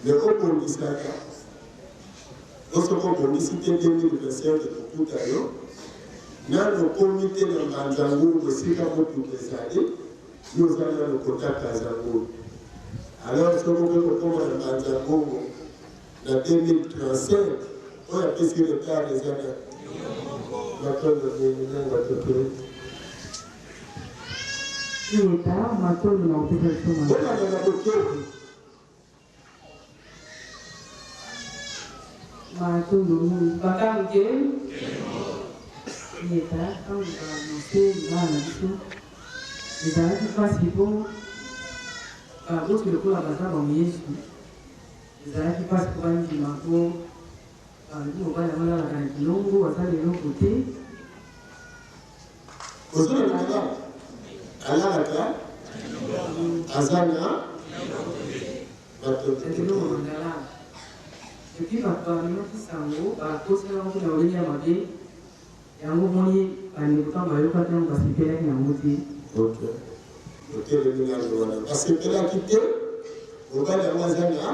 mais obongisaka lorsque obongisi te 2025 ekokuta yo nano komite na manzangu esika motuka ezali yo ozali nano kotaka zangu alors soki okoki kokoma na manzangu na 2035 oyo apesi retard eza na matondo nenga tope Eta matondo na opération olanda na bokebi matondo bakange Eta quand on va monter là là-dessus ezalaki mpasi mpo babosi lokola baza bango yesu ezalaki mpasi mpo bandima mpo Nous allons la Kilongo, à ça, les autres côtés. Vous avez la Alaka, Azana, et puis, papa, nous qui par cause que nous avons dit, et à un moment donné, nous avons parce que là, nous avons ok. Ok, le ménage de Wana. Parce que là, quitté, on va à Mazana,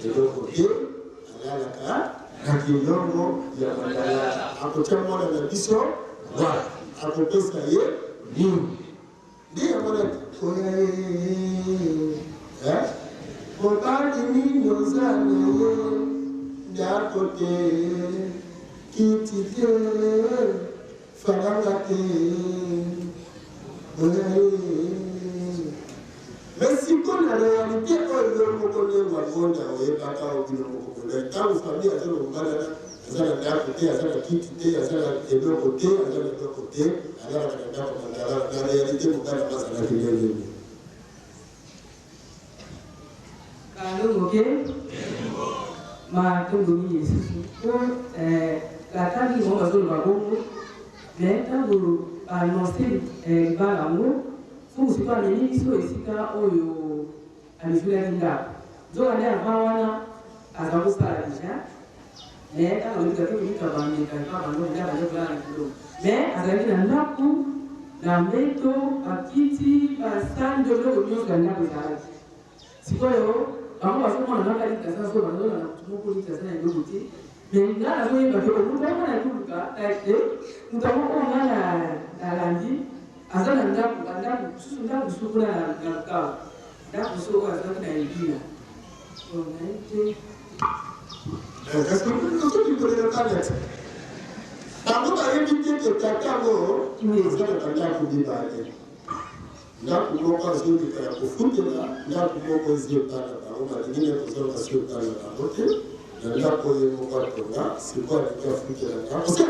et de l'autre côté, Alaka, Nakilongo, Yamandala, à côté de moi, la mission, voilà. À côté de ça, y est, nous. Dis à mon hein? Pour pas de nous années, d'à côté, qui t'y Farangate. Mais si qu'on a la réalité, on connaît Wagonda, on est pas au Bilongo. Quand vous famille, à zone au Canada, à zone à côté, à zone à quitter, à zone à deux côtés, à zone à deux côtés, à zone à la réalité, vous gagnez pas à la filière. Alors, ok? Ma tondoni Yesu. La table, on va sur le wagon. Mais quand vous annoncez le balamu, vous ne pas les ministres ici quand on a les joueurs d'Inda. Donc, on est avant, à la bourse à la déjà. Mais quand on dit que vous êtes avant, il n'y a pas de mais à la vie, on a coup, la méto, à Kiti, à Stan, de l'eau, de l'eau, de l'eau, si quoi, alors, on va faire un analyse de ça, on va faire un analyse de ça, mais là, on va faire nous avons la lundi, à ça, on a sous la cas. Là, vous saurez à ça qu'il y a une vie. Est-ce que tu connais le planète? Par contre, à éviter que quelqu'un nous ait fait un coup de balle. Là, pour moi, quand je dis qu'il y a un foot, là, pour moi, quand je dis qu'il y a un foot, là, pour moi, c'est quoi le cas foot là? Parce que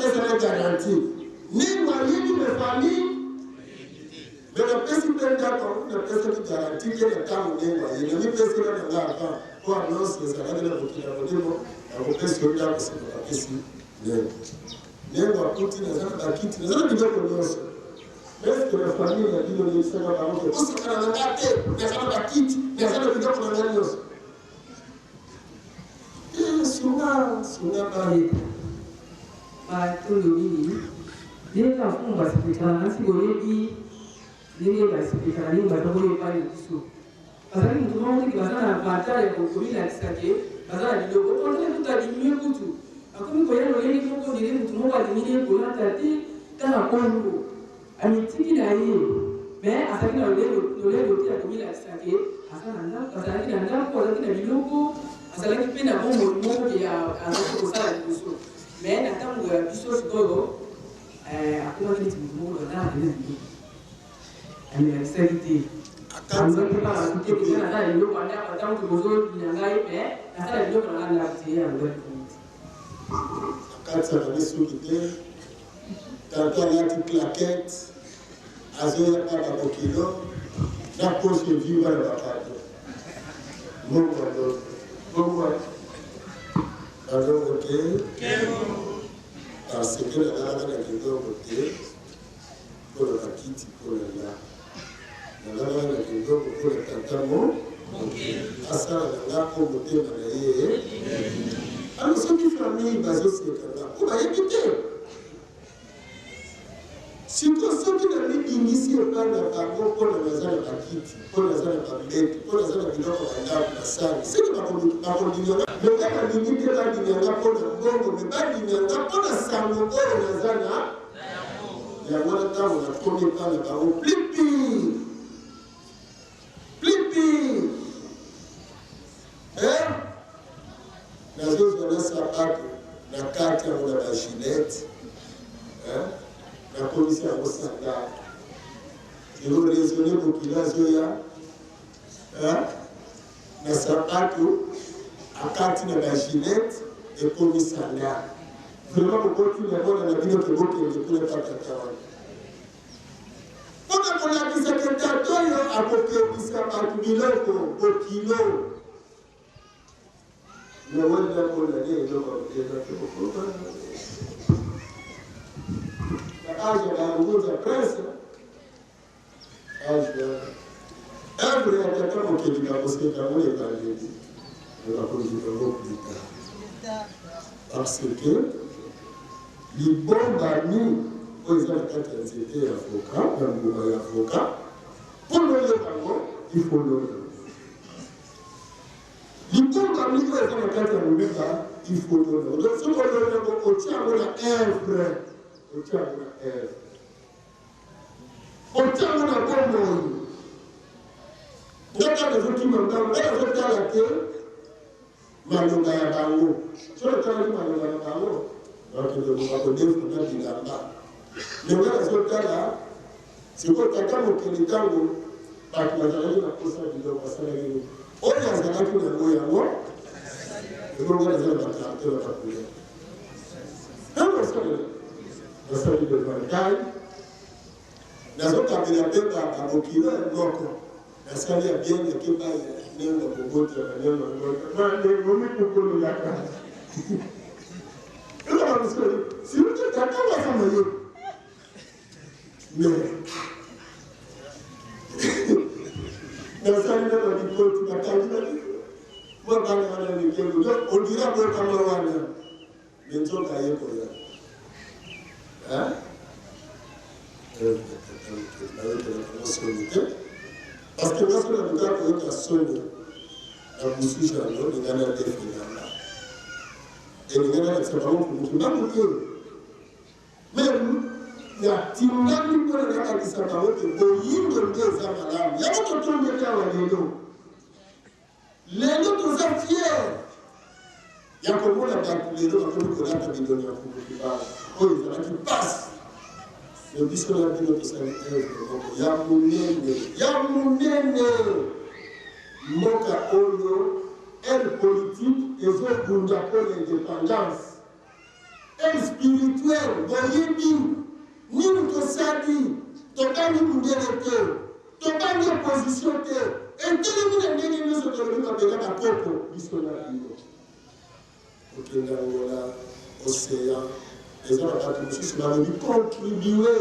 c'est garanti. Ni moi, ni mes familles, mais la personne qui est d'accord, la personne qui garantit que le temps où il y a une personne qui est là, pour annoncer que ça va être là, pour qu'il y ait un peu de personne qui est là, c'est pas possible. Mais on va continuer à quitter, nous allons dire que nous est-ce que la famille a dit le Seigneur par exemple, on s'est fait la gâter, mais ça va quitter, mais ça va dire qu'on a gagné. Et souvent, pas tout le monde. Les enfants vont se préparer, si vous voulez dire, les enfants vont se préparer, ils vont pas le dessous. Parce que nous avons dit que la bataille est pour la discrétion, parce que la vidéo, on a tout à diminuer pour tout. Alors, comme vous voyez, les gens qui disent que nous avons diminué pour la tête, dans la Congo. Amitiki na yeye mais asaki na leo yote ya kumila asaki asana ndio asaki na ndio kwa asaki na biloko asaki pena bombo mmoja ya asaki kusala kuhusu mais na tangu ya biso sikoyo hakuna kitu kimoja na ndio anilisaidia akanza kama kitu kana ndio ndio kwa ndio tangu kuzoe nyangai mais asala ndio kwa ndio kutia ndio akatsa kabisa ukite tanto yati plaquette azoya papa kwa kilo na poshe viva na bakado Mungu ndo Mungu ndo parce que la nana na kidogo te pour la kiti pour la nana na kidogo pour la tantamo asa na ko motema na yeye alors ce qui famille bazo c'est kana on va éviter. Si tu as sorti de l'initié par la parole, pour la zone de la quitte, pour la zone de la bête, pour la zone de la bidon, la salle, c'est que ma condition, le gars a limité la lignanga pour le bon, mais pas lignanga pour la salle, pour la zone, il y a moins de temps, on a tourné par la parole, plus pire. Hein? La zone de la sapato, la carte, on a la ginette, hein? La commission a Osaka. Je veux raisonner pour qu'il a Zoya. Na sapato, à carte de la ginette et commission là. Vraiment, pour continuer à voir la vidéo que vous ne pouvez pas t'attendre. Quand on a dit que t'attends, à peu près, il s'est pas tout biloko, au kilo. mais on a condamné et donc on a fait beaucoup de âge de la route de presse, âge de œuvre et à quelqu'un qui dit parce que quand on est parlé, on va poser beaucoup plus tard. Parce que les bons amis, par exemple, quand ils étaient avocats, dans le mouvement avocat, pour le parler, il faut le les bons amis, par exemple, quand ils étaient avocats, il faut le donc ce qu'on a au tient de la œuvre, au tient de la œuvre. Au tient de la bonne monde. Dans les autres qui m'ont dans les autres cas, la terre, Malonga ya bango. Sur le cas de Malonga ya bango, donc le Mouakode, il faut dire là-bas. Mais dans les autres cas là, c'est pour quelqu'un qui est tango, parce que la journée n'a pas ça du dos, parce que la gueule. On y a un qui n'a pas eu à moi, et donc on a des gens qui ont été là pour lui. Non, c'est ça du développement. Dans ce cas, il y a bien à Bokina, donc, parce qu'il y a bien des qui ne sont pas beaux, mais non, si vous êtes d'accord, ça va mieux. Mais, dans ce cas-là, tu vas t'arriver. Moi, quand on dira que quand on va mais tu vas cailler pour ça. Hein? Parce que lorsque le gars peut être sonné, la bouche est en eau, il y a un défi là. Et il y a un défi là pour nous qui mais il y a un tinami pour les gens qui sont en haut, il y a un des amalams. Il y a un autre qui est en haut. Les autres sont fiers. Il y a comme on a battu les autres, comme on a battu les autres, qui passent. Le discours de la vie de notre Seigneur, Yamounene, Moka Ono, aide politique et autres Bunda pour l'indépendance. Aide spirituelle, Boyebi, Nimto Sadi, Tokani Bounderete, Tokani opposition, et tout le monde est venu sur le monde de la Coco, discours de la vie. Au Kenya, Océan. Les gens ont aussi sur la vie contribuer.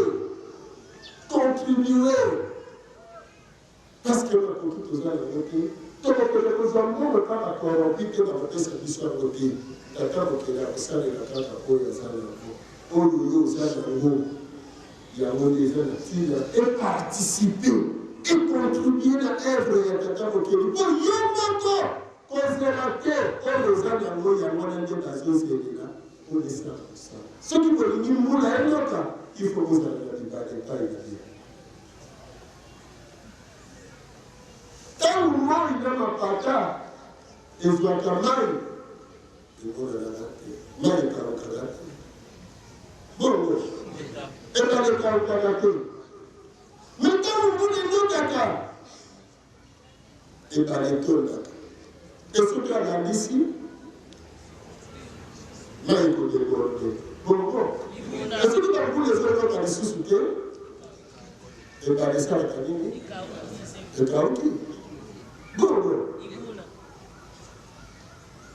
Parce que pour tout aux gens, tout le monde nous a dit que pas corrompu que dans votre service à côté. Quelqu'un qui a ça les raconte à quoi il y a ça là. Au lieu de ça, il y a des gens qui ont participé et contribué à l'œuvre de quelqu'un qui a dit bon, il y a un moment conservateur, quand les gens il y a moins de là. Ce qui peut venir moula et l'autre, il faut vous aller pas égaler. Tant que moi, il n'a pas qu'à, et je dois qu'à mal, il faut la gâter. Mal est à la gâter. Bon, et pas le cas au gâter. Mais tant que vous voulez nous gâter, et pas les tôles gâter. Et ce qu'il y a ici, mais il faut déborder. Bon. Est-ce que vous avez les autres qui ont sous-souté et par les salles canines et Kaouki? Bon.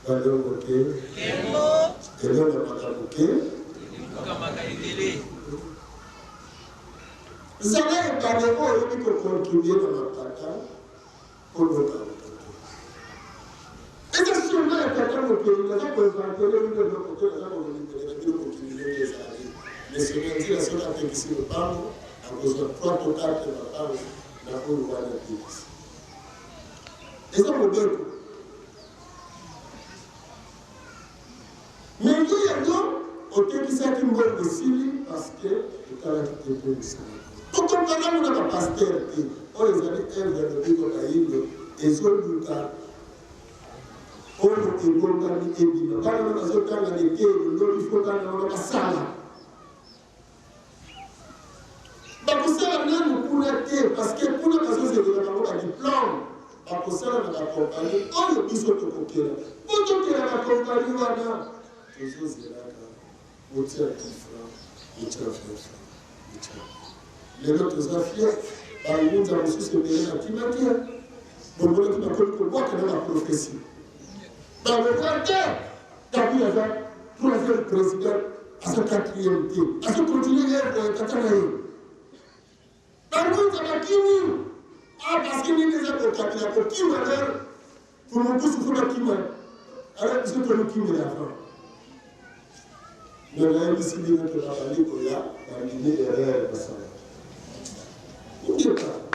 Pardon, ok. Et là, on a pas ok. Vous savez, par les mots, il faut contribuer dans ma pata pour le cas. Et c'est sûrement quelqu'un qui les gens peuvent enterrer une de l'autre côté, les gens vont venir continuer les années. Mais ce que dit la seule affaire ici le parle, à cause de 3 ou 4 de la parole, n'a pas le droit de dire. Et ça me donne. Mais il y a d'autres, au temps qui s'est une bonne possible, parce que le caractère est possible. Donc, comme par exemple, on a un pasteur, on les a dit, elle vient de vivre à l'île, et sur le cas, on est bon dans les ébis. Quand on a besoin de les pieds, il faut qu'on ait un salle. Donc, ça, même pour l'été, parce que pour la raison, c'est que nous avons un diplôme. Donc, ça, on a accompagné. On est plus de côté. Pour tout qu'il y a accompagné, on a toujours c'est là. On tient 10 francs, on tient 20 francs. Les autres affaires, par nous avons aussi ce que nous avons dit. Bon, on a connu pour moi que dans la prophétie. Dans le quartier, Kabila va troisième président à sa quatrième tour. À ce continuer à Katanaï. Par contre, ça va qui ah, parce qu'il y a des gens qui ont qui va faire pour le coup, c'est pour qui va. Alors, c'est pour le qui va faire. Mais là, il s'est dit que la famille qu'il y a, la Guinée est réelle. Il n'y a pas.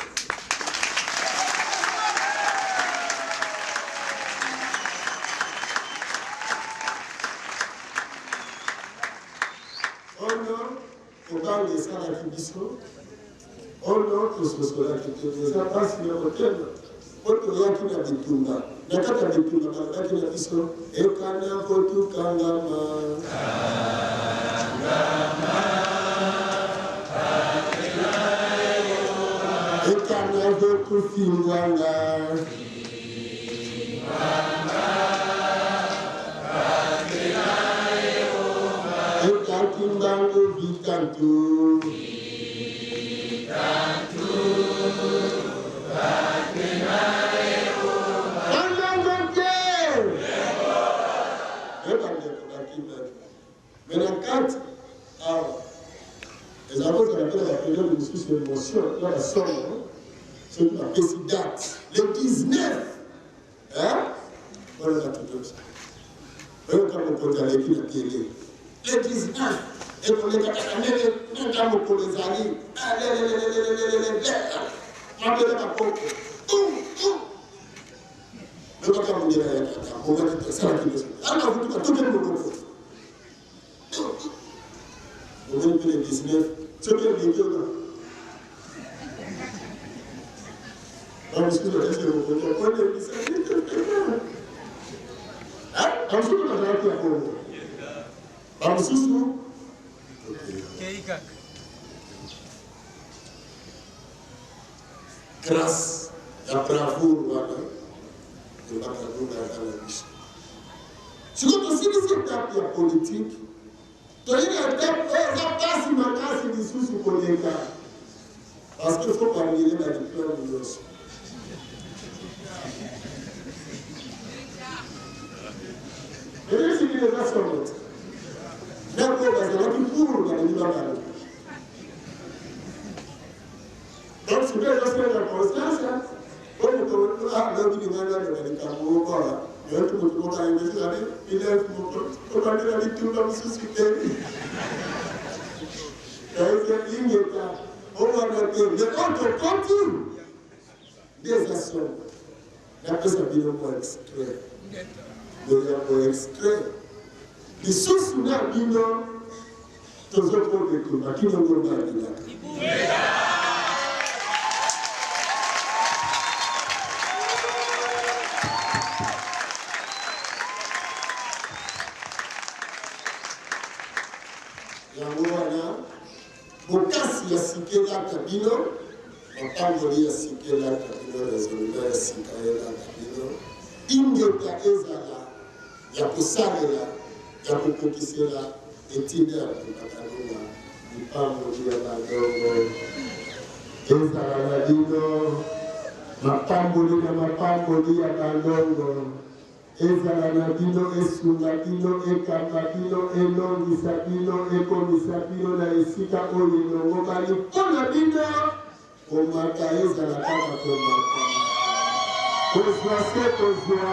On parle de ça à la Kibisco. On a tout ce que la Kibisco. Ça passe sur le hôtel. On a tout la Bituna. La Kata Bituna, la Kibisco. Et quand il y a tout Kangama. Et quand il y a tout Finganga. Kimbango Vikantu Maintenant, quand les avocats qu'on appelle la période de discussion d'émotion, là, la somme, c'est une date, le 19, hein? Voilà la toute chose. Voilà quand on peut aller qui la télé. Le 19, et pour les gars, quand on peut les aller, appelez ma porte. Le gars, quand on dit, on va dire, ça va être ça. Alors, vous tout le monde. On va dire le 19, c'est bien vidéo là. On discute de ce qu'on peut dire, le 19. Hein? On se dit que on a été à fond. Vamos susu. Grâce à bravoure, voilà, de la bravoure à la biche. Si vous avez aussi des étapes politiques, tu as une étape, ça passe une masse de sous pour les gars. Parce qu'il faut pas lier la diplôme de l'os. Et là, c'est une relation. D'accord, parce que là, tu cours dans les libérales. Donc, si vous avez la conscience, on peut dire, ah, là, il y a des cameaux, voilà. Il y a tout le monde qui a investi là, il y a tout le monde qui a dit tout le monde suscité. Il y a une ligne, on va noter, mais on continue des actions. La presse a bien moins extrait. Le extrait. Les sources de la vie, tous les autres ont qui n'ont pas de Bokasi ya sikela kabino, mapamboli ya sikela kabino, rezolima ya sikela kabino, ingeka ezala ya kusalela, ya kukukisela, etide ya kukakanuna, mapamboli ya bandongo, ezala na dino, mapamboli ya bandongo, ezala na bino, esunga bino, ekamba bino, elongisa bino, ekomisa bino na esika oyo elongomani mpona bino komaka ezala kaka komaka kozwa se kozwa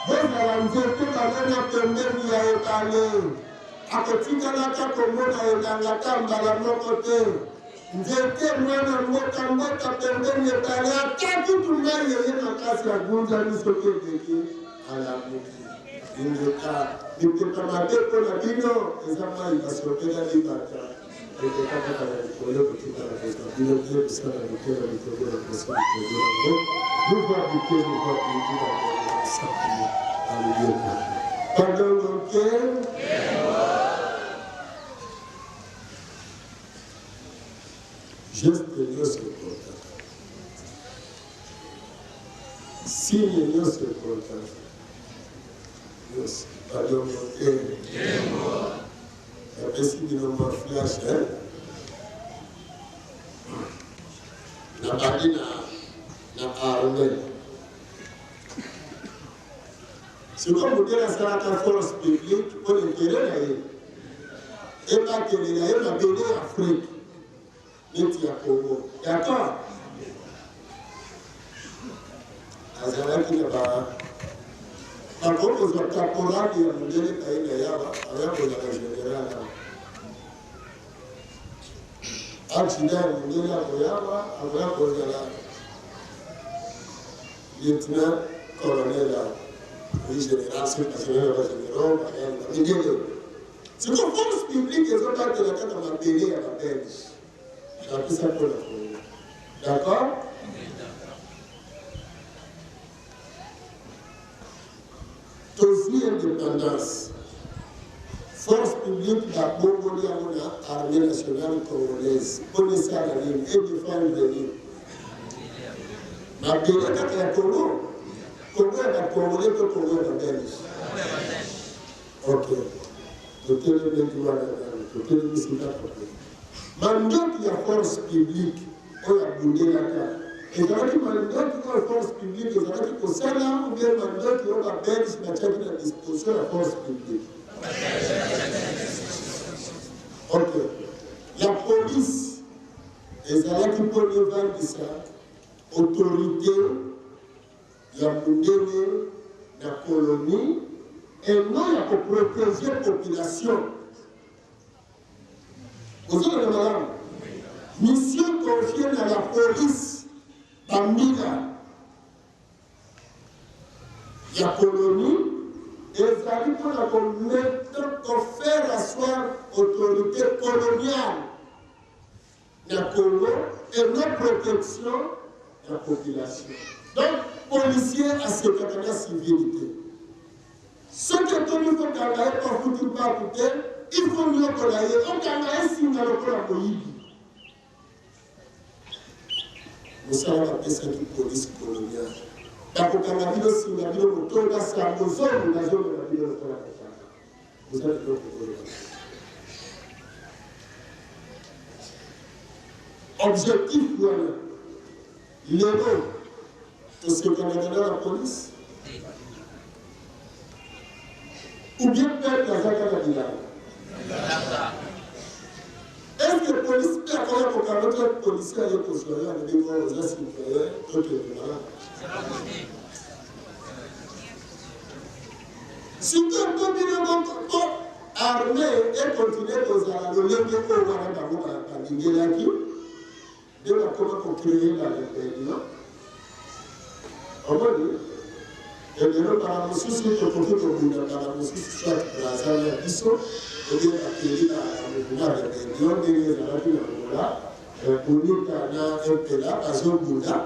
bozala nzete balona pembeni ya ebale akotingalaka komona elangaka mbala moko te nzete mwana mboka pembeni ebale ata tutu ngai yeye makasi agunzani soki ebeki alamuki ingeka lipeka mabepo na bino eza mai basopela libata ekekaka na likolo kotika na beta bino bie kosala likolo likolo na koso likolo yango luva bike luva politika na sakini aliyeka pandongo ke geste nyonso ekotaka signe nyonso ekotaka Yes, pardon, apesi bino mwa flash, na bandi na arme. C'est comme vous dire à la force publique pour l'intérêt. Et pas que les Naïs m'a donné Afrique. Mais il y a Congo. D'accord? Azara qui n'est pas. Par contre, vous êtes caporal qui a monté les pays de Yava avec le général. Accident, il y a Yava avec le lieutenant colonel. Oui, général, c'est le général. C'est une force publique, ils ont pas de la tête à ma télé à la Belge. J'ai appris ça pour la Congo. D'accord? Aussi indépendance. Force publique de la Mongolie, armée nationale congolaise. Connaissez la ligne et défendre les lignes. Ma télé, quand il y a Congo, Congo est la Congolais que Congo est la Belge. Ok. Mandat qui a force publique, on a boudé la carte. Et dans le mandat qui a force publique, il y a qui possède là, ou bien mandat qui a la Belge, mais qui a la disposition de la force publique. Ok. La police, et ça là qui peut le vendre ça, autorité, il y a boudé la colonie, et non, il y a pour protéger la population. Vous avez le madame. Mission confiée à la police, à Mila. Il y a colonie, et ça dit pour faire asseoir l'autorité coloniale de la Congo et notre protection de la population. Donc, policiers à ce qu'il y a civilité. Ce que tout le monde a pour foutre pas écouter, il faut mieux que l'aille. On a un signe dans le corps à Moïbi. Nous savons appeler ça une police coloniale. Donc, on a vu le signe dans le corps à sa maison, nous avons vu le corps à sa. Vous avez le corps à sa. Objectif, voilà. L'héros, tout ce qu'on a donné à la police. Ou bien perdre la Zaka Kabila. Est-ce que la police peut avoir pour qu'un autre policier aille pour soigner avec des grands aux citoyens, d'autres malades? Si tu as pas bien armé et continuer à le lever au Rwanda, à Bingelaki, de la comment créer la rébellion, on va dire. Et le paramosus qui est occupé pour le paramosus soit la salle d'Isso, et bien accueilli à la rébellion, et les Arabes là, pour nous, un péla, à son Bouddha.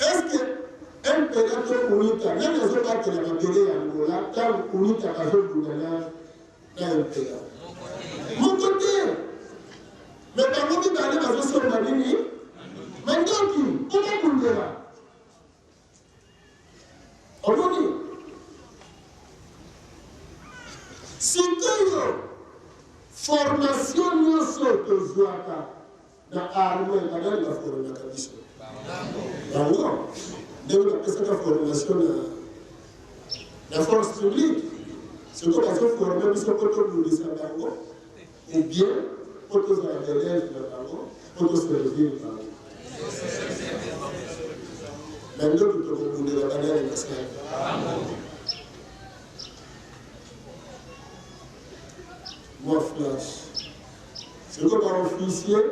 Est-ce que un péla de Mounita, même les autres qui l'ont appelé à Angola, quand Mounita a son Bouddha là, un péla. Mon côté, mais quand vous dites d'aller dans son Manini, mais donc, on est Bouddha là. Aujourd'hui, si tu as formation nous sommes dans l'armée, dans la formation. D'accord. Donc, on appelle ça la formation de la force publique. C'est comme ça qu'on forme, nous sommes pour nous les Sandango, ou bien pour tous les élèves de Sandango, pour tous les villes de Sandango. Maintenant, nous devons vous dire la manière de ça. Moi, flash. C'est comme un officier,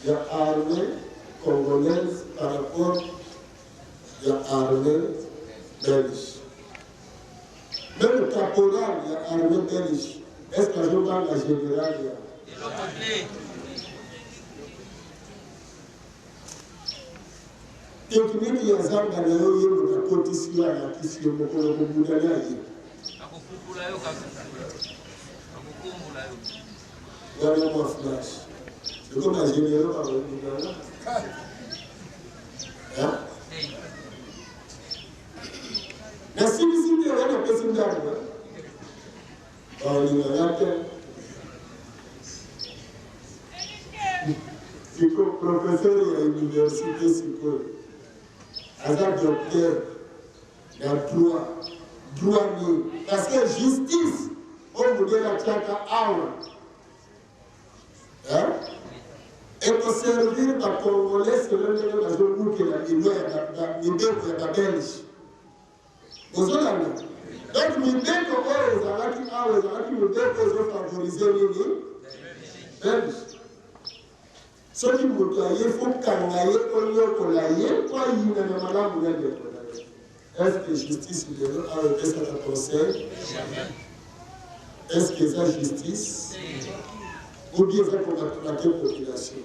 il y a armée congolaise par rapport à l'armée belge. Même le caporal, il y a armée belge. Est-ce que je parle de la générale? Technique ya zanga na yo yebo na kotisi ya kisi yo mokolo kobuda na ye. Akukukula yo kabisa. Akukumbula yo. Wala mo flash. C'est comme un général par le Bouddha. Hein? Merci visite on a passé d'arbre. On y va c'est comme professeur à l'université, c'est quoi? Azar docteur, na droit ni parce que justice on dit la chaka awa hein et pour servir par congolais selon les raisons que la idée ya Belge bozolana donc mibeko oyo ezalaki mibeko ezofavorize nini Belge soki moto aye fo kanga ye onyokola ye po ayina na malamu na ndeko na ye est-ce que justice lelo awa epesaka conseil est-ce que eza justice ou bien eza komatulate population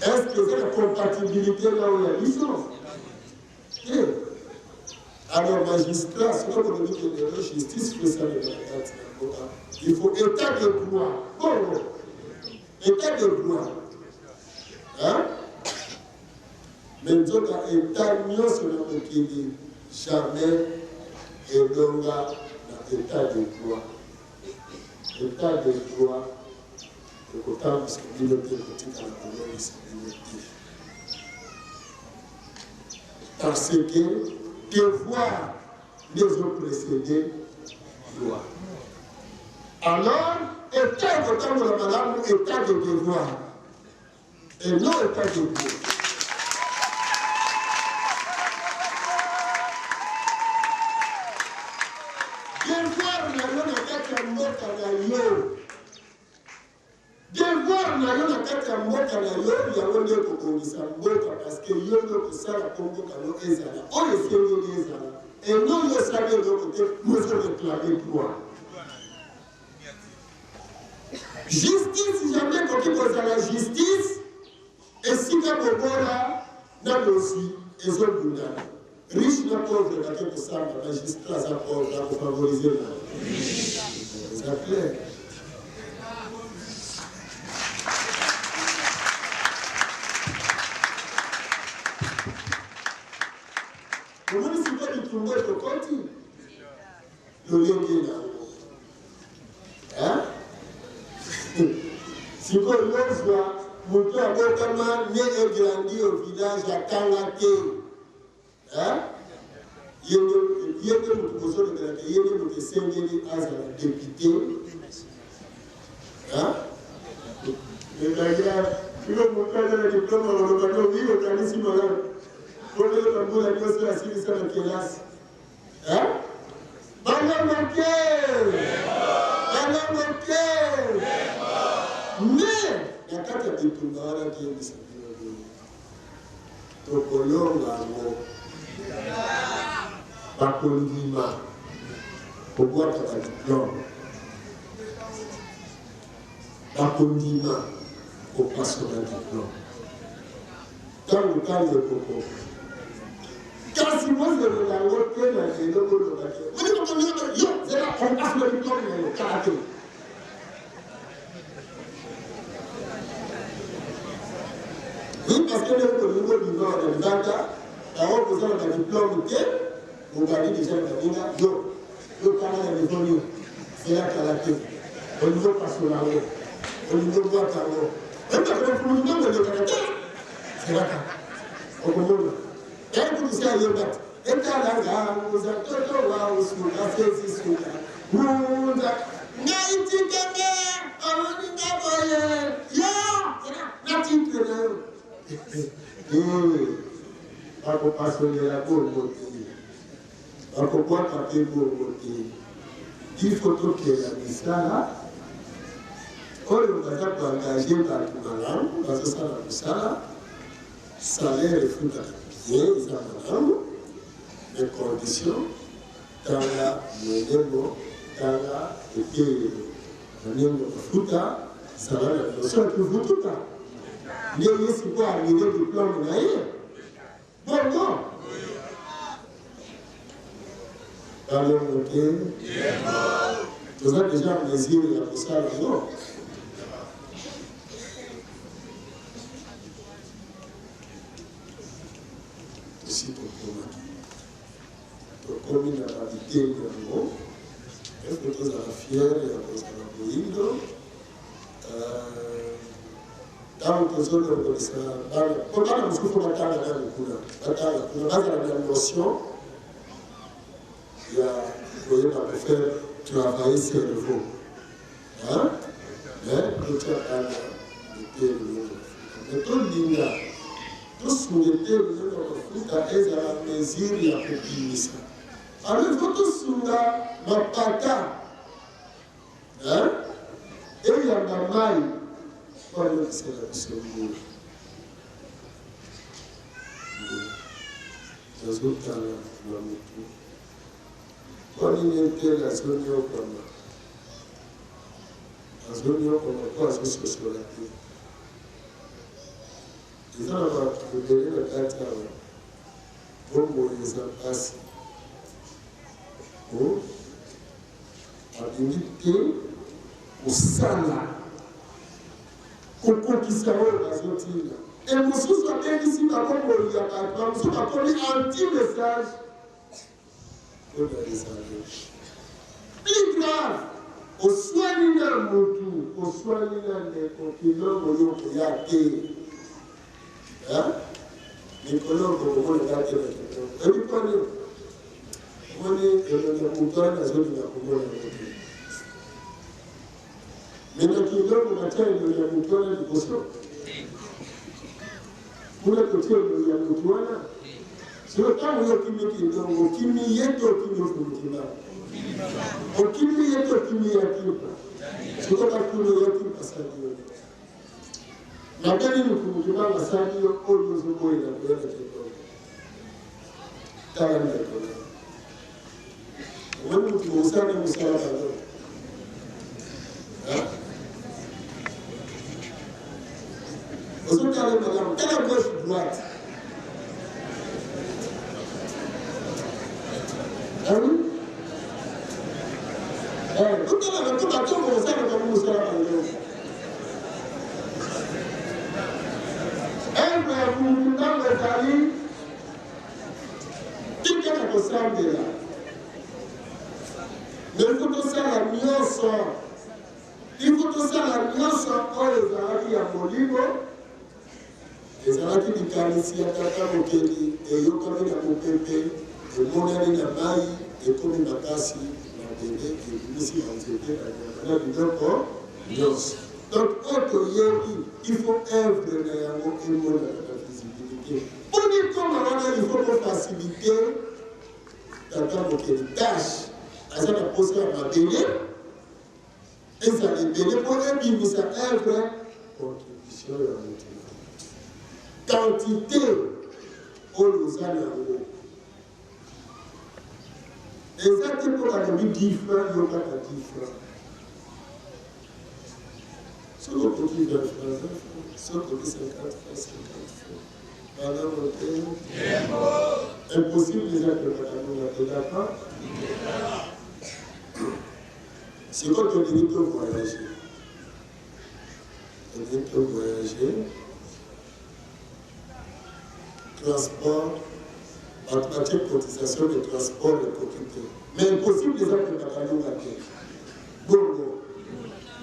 est-ce que eza na compatibilité na oyo ya biso alors magistrat soki okolobi ke lelo justice fesalema na kati na mboka il faut état de droit bongo état de droit hein? Mais nous avons état nyonso na mokili jamais elonga na état de droit. État de droit ekotambwisa bino te kotikala kolongisa bino te. Parce que devoir les oprécéder loi. Alors, état ekotambola malamu état de devoir. Et non état de droit. Devoir na yo na kati ya mboka na yo. Devoir na yo na kati ya mboka na yo yango nde kokongisa mboka parce que yo nde kosala po mboka no ezala. Oyo esengeli ezala. Et non yo osali eloko te mozo réclamer droit. Justice jamais koki kozala justice. Et si tu as na dosi ezobundana riche na pauvre bake kosamba magistrat za pauvre akofavorize na c'est clair. Comment si pas du tout le compte lolenge na hein si vous l'oswa moto abotama né et grandi au village à Kangate. Hein? Yende moto bozolo de la yende moto sengeli azala député. Hein? Et d'ailleurs, le moto de la diplôme au Lobano, oui, au Kanisi Malon. Pour le tambour, la classe de la civilisation de la classe. Hein? Balamoké! Mais ya kati ya bitumba wana kiendisa bino tokolonga ngo bakondima kobwaka badiplome bakondima kopasona diplome ntango ekoko kasi mozelela ngo te na lelo koloba te yo zela kopasona diplome na yo kaka te. Oui, parce que le niveau du nord de l'Uganda, alors vous avez un diplôme, vous gagnez déjà le Canada, yo, Canada est devenu, c'est là qu'à la tête, au niveau pastoral, au niveau bois-carreau. Et puis, le niveau de l'Uganda, c'est là qu'à, au Congo. Et puis, vous savez, et puis, là, vous avez tout le temps, vous avez fait ce que vous avez ako pasonela bongo te ako bwaka pe bongo te il faut tokela misala oyo baza koengage bato malamu bazosala mosala salaire efutaka bien eza malamu les conditions tanga molemo tanga epeyelo nanengo bafuta zala na noso ekuvutuka nde yesu po amine diplome na ye bongo balongo te toza deja mesure ya kosala yango tosi tokomi na babiteli yango epe tozala fiere ya kozala boyindo ntango tozolongolisa bana mpo bana mosusu batanga nani kuna batanga kuna bazala na notion il y a moyen de faire travailler ses cerveau. Hein? Mais nous sommes à la mais tout l'India, tout ce qui était à la mesure de la population. Alors, il faut tout ce qui est ma pata. Hein? Et il y a ma maille. Voilà, c'est la mission. Les autres, la moto. Quand il était la zone comme la zone comme la zone sur la terre. Ils ont révélé le data pour les impasses. Pour habiliter au sana. Pour conquister la zone. Et nous sommes ici par rapport au Yabba, nous sommes appelés anti-message pour les messages. Plus grave, au soigner d'un motu, au soigner d'un continent, au Yabba. Hein? Les colons, comment les gars, et puis quand on est dans la montagne, la zone de la commune, mais dans le kilo, on a tiré de la montagne, du bosson. Pour le côté de la montagne, c'est le temps où il y a qui m'y est au Kimia. Au Kimia, c'est le temps où il y a qui passe à Dieu. La belle nous pouvons la salle au haut de ce et la belle de on nous pouvons ça, nous sommes vous êtes allé, madame, quelle est gauche ou droite? Ah oui? Tout à l'heure, tout à l'heure, vous savez comment nous sommes allés. Vous dans le Cali, qui est le sang de là? Mais il faut que ça la nuance. Il faut que ça la nuance pour les Arabes à Molibo. Les Arabes qui Cali, à Kaka Mokeli, et Yokomi à Mopepe, et Monani à Maï, et Komi Makasi, la bébé, et ici en Zété, la nuance. Donc, il faut œuvre dans la visibilité. Pour dire comment il faut faciliter la tâche. À ça, on pose à ma télé. Et ça les télé pour eux, ça œuvre contribution à la quantité au Lausanne. Et ça, c'est pour la vie différente, il n'y a pas de différence. Sur le côté de la France, sur le côté 50 francs. Madame Hôtel, impossible déjà que Madame n'a pas. C'est quand on dit que voyager. On dit que voyager. Transport, mathématiques, cotisation de transport et propriété. Mais impossible déjà que Madame n'a pas. Bon.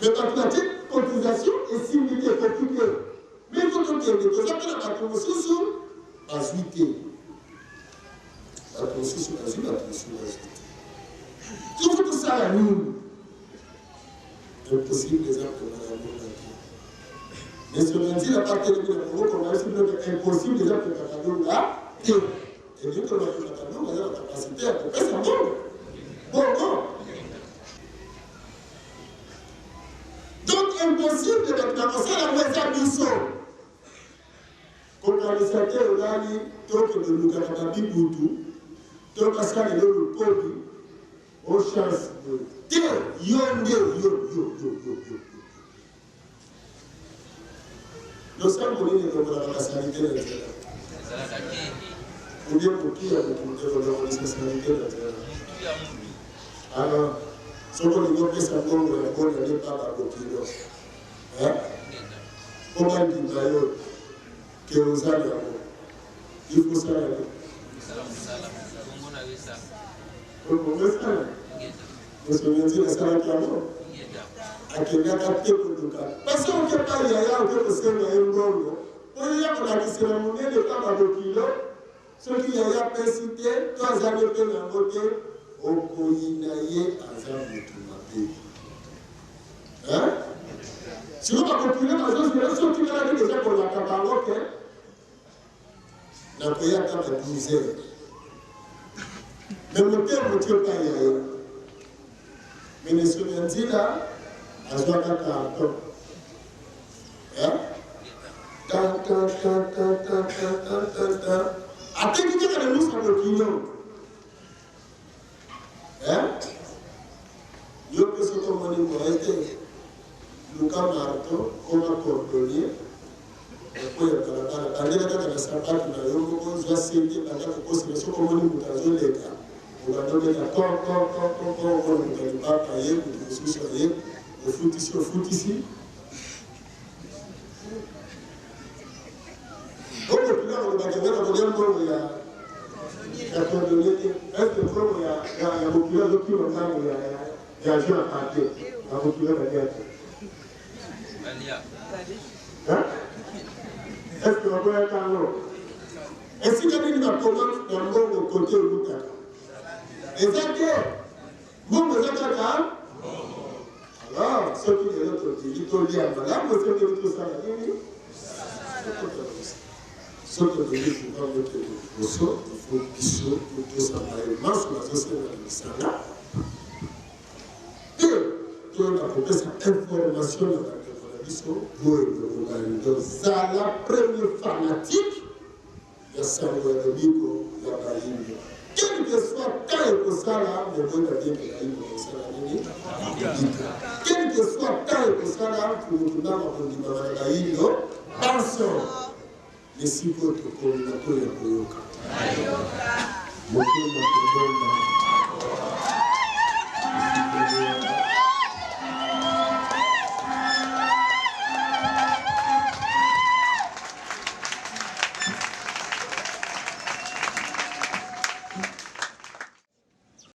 Mais mathématiques, cotisation et similité compliquée. Mais il faut que les gens qui ont la promotion sont azuités. La promotion sur la promotion il faut tout ça à nous. Impossible les gens qui ont la promotion. Mais ce lundi, la partie de la promotion, on a aussi impossible les gens qui ont la promotion. Et vu que la promotion a la capacité à faire ça. Bon. Donc, impossible de mettre la moitié du son. Comme dans le secteur, on a dit, tant que le Lugarabi Boutou, tant que ça, le Kobi, on chance de yo. Nous sommes connus comme la sanité de la terre. Ou bien pour qui a beaucoup de responsabilité de la terre. Alors, ce qu'on dit, c'est que on n'est pas à côté de comment dit d'ailleurs que vous allez il faut ça. Parce que nous disons que ça va être à Kenya, parce qu'on ne peut pas y aller, on peut se faire un bon. On y a pour la cérémonie de Papa Bokilo, ceux qui y a persisté, 3 années de la côté, okoyinaye aza mutu mabe. Si on va continuer dans ce sens, si on a déjà pour la catalogue, n'a pas eu à 12 heures. Mais mon père ne tient pas y. Mais les souvenirs là, à ce moment-là, après que tu as le mousse à l'opinion, yo que ce qu'on m'a dit, nous avons marteau, comme un cordonnier, et puis il y a la sapato, on va s'aider, on va se faire comme on dit, on va donner la corps, on va pas payer, on va se soigner, on fout ici. Donc, là, on va dire, on va il y a cordonnier, est-ce que il y a beaucoup de documents, il y a un jeu à partir, il y a beaucoup de dire. Est-ce que vous pouvez être en haut? Est-ce qu'il y a une commande dans le côté où vous êtes? Et ça que vous êtes là? Alors, ceux qui sont l'autre côté, ils sont liés à madame, vous êtes tout ça. Ceux qui sont liés à votre côté, il faut qu'ils soient tout ça. Mais sur la société de l'Islam, et que la population information c'est la première fanatique de Samuel Biko, la Baïmbe. Quel que soit taille que ça là, le bon Dieu de la Baïmbe, quel que soit taille que ça là, pour nous donner la Baïmbe, pensons, les cycles de Koyoka.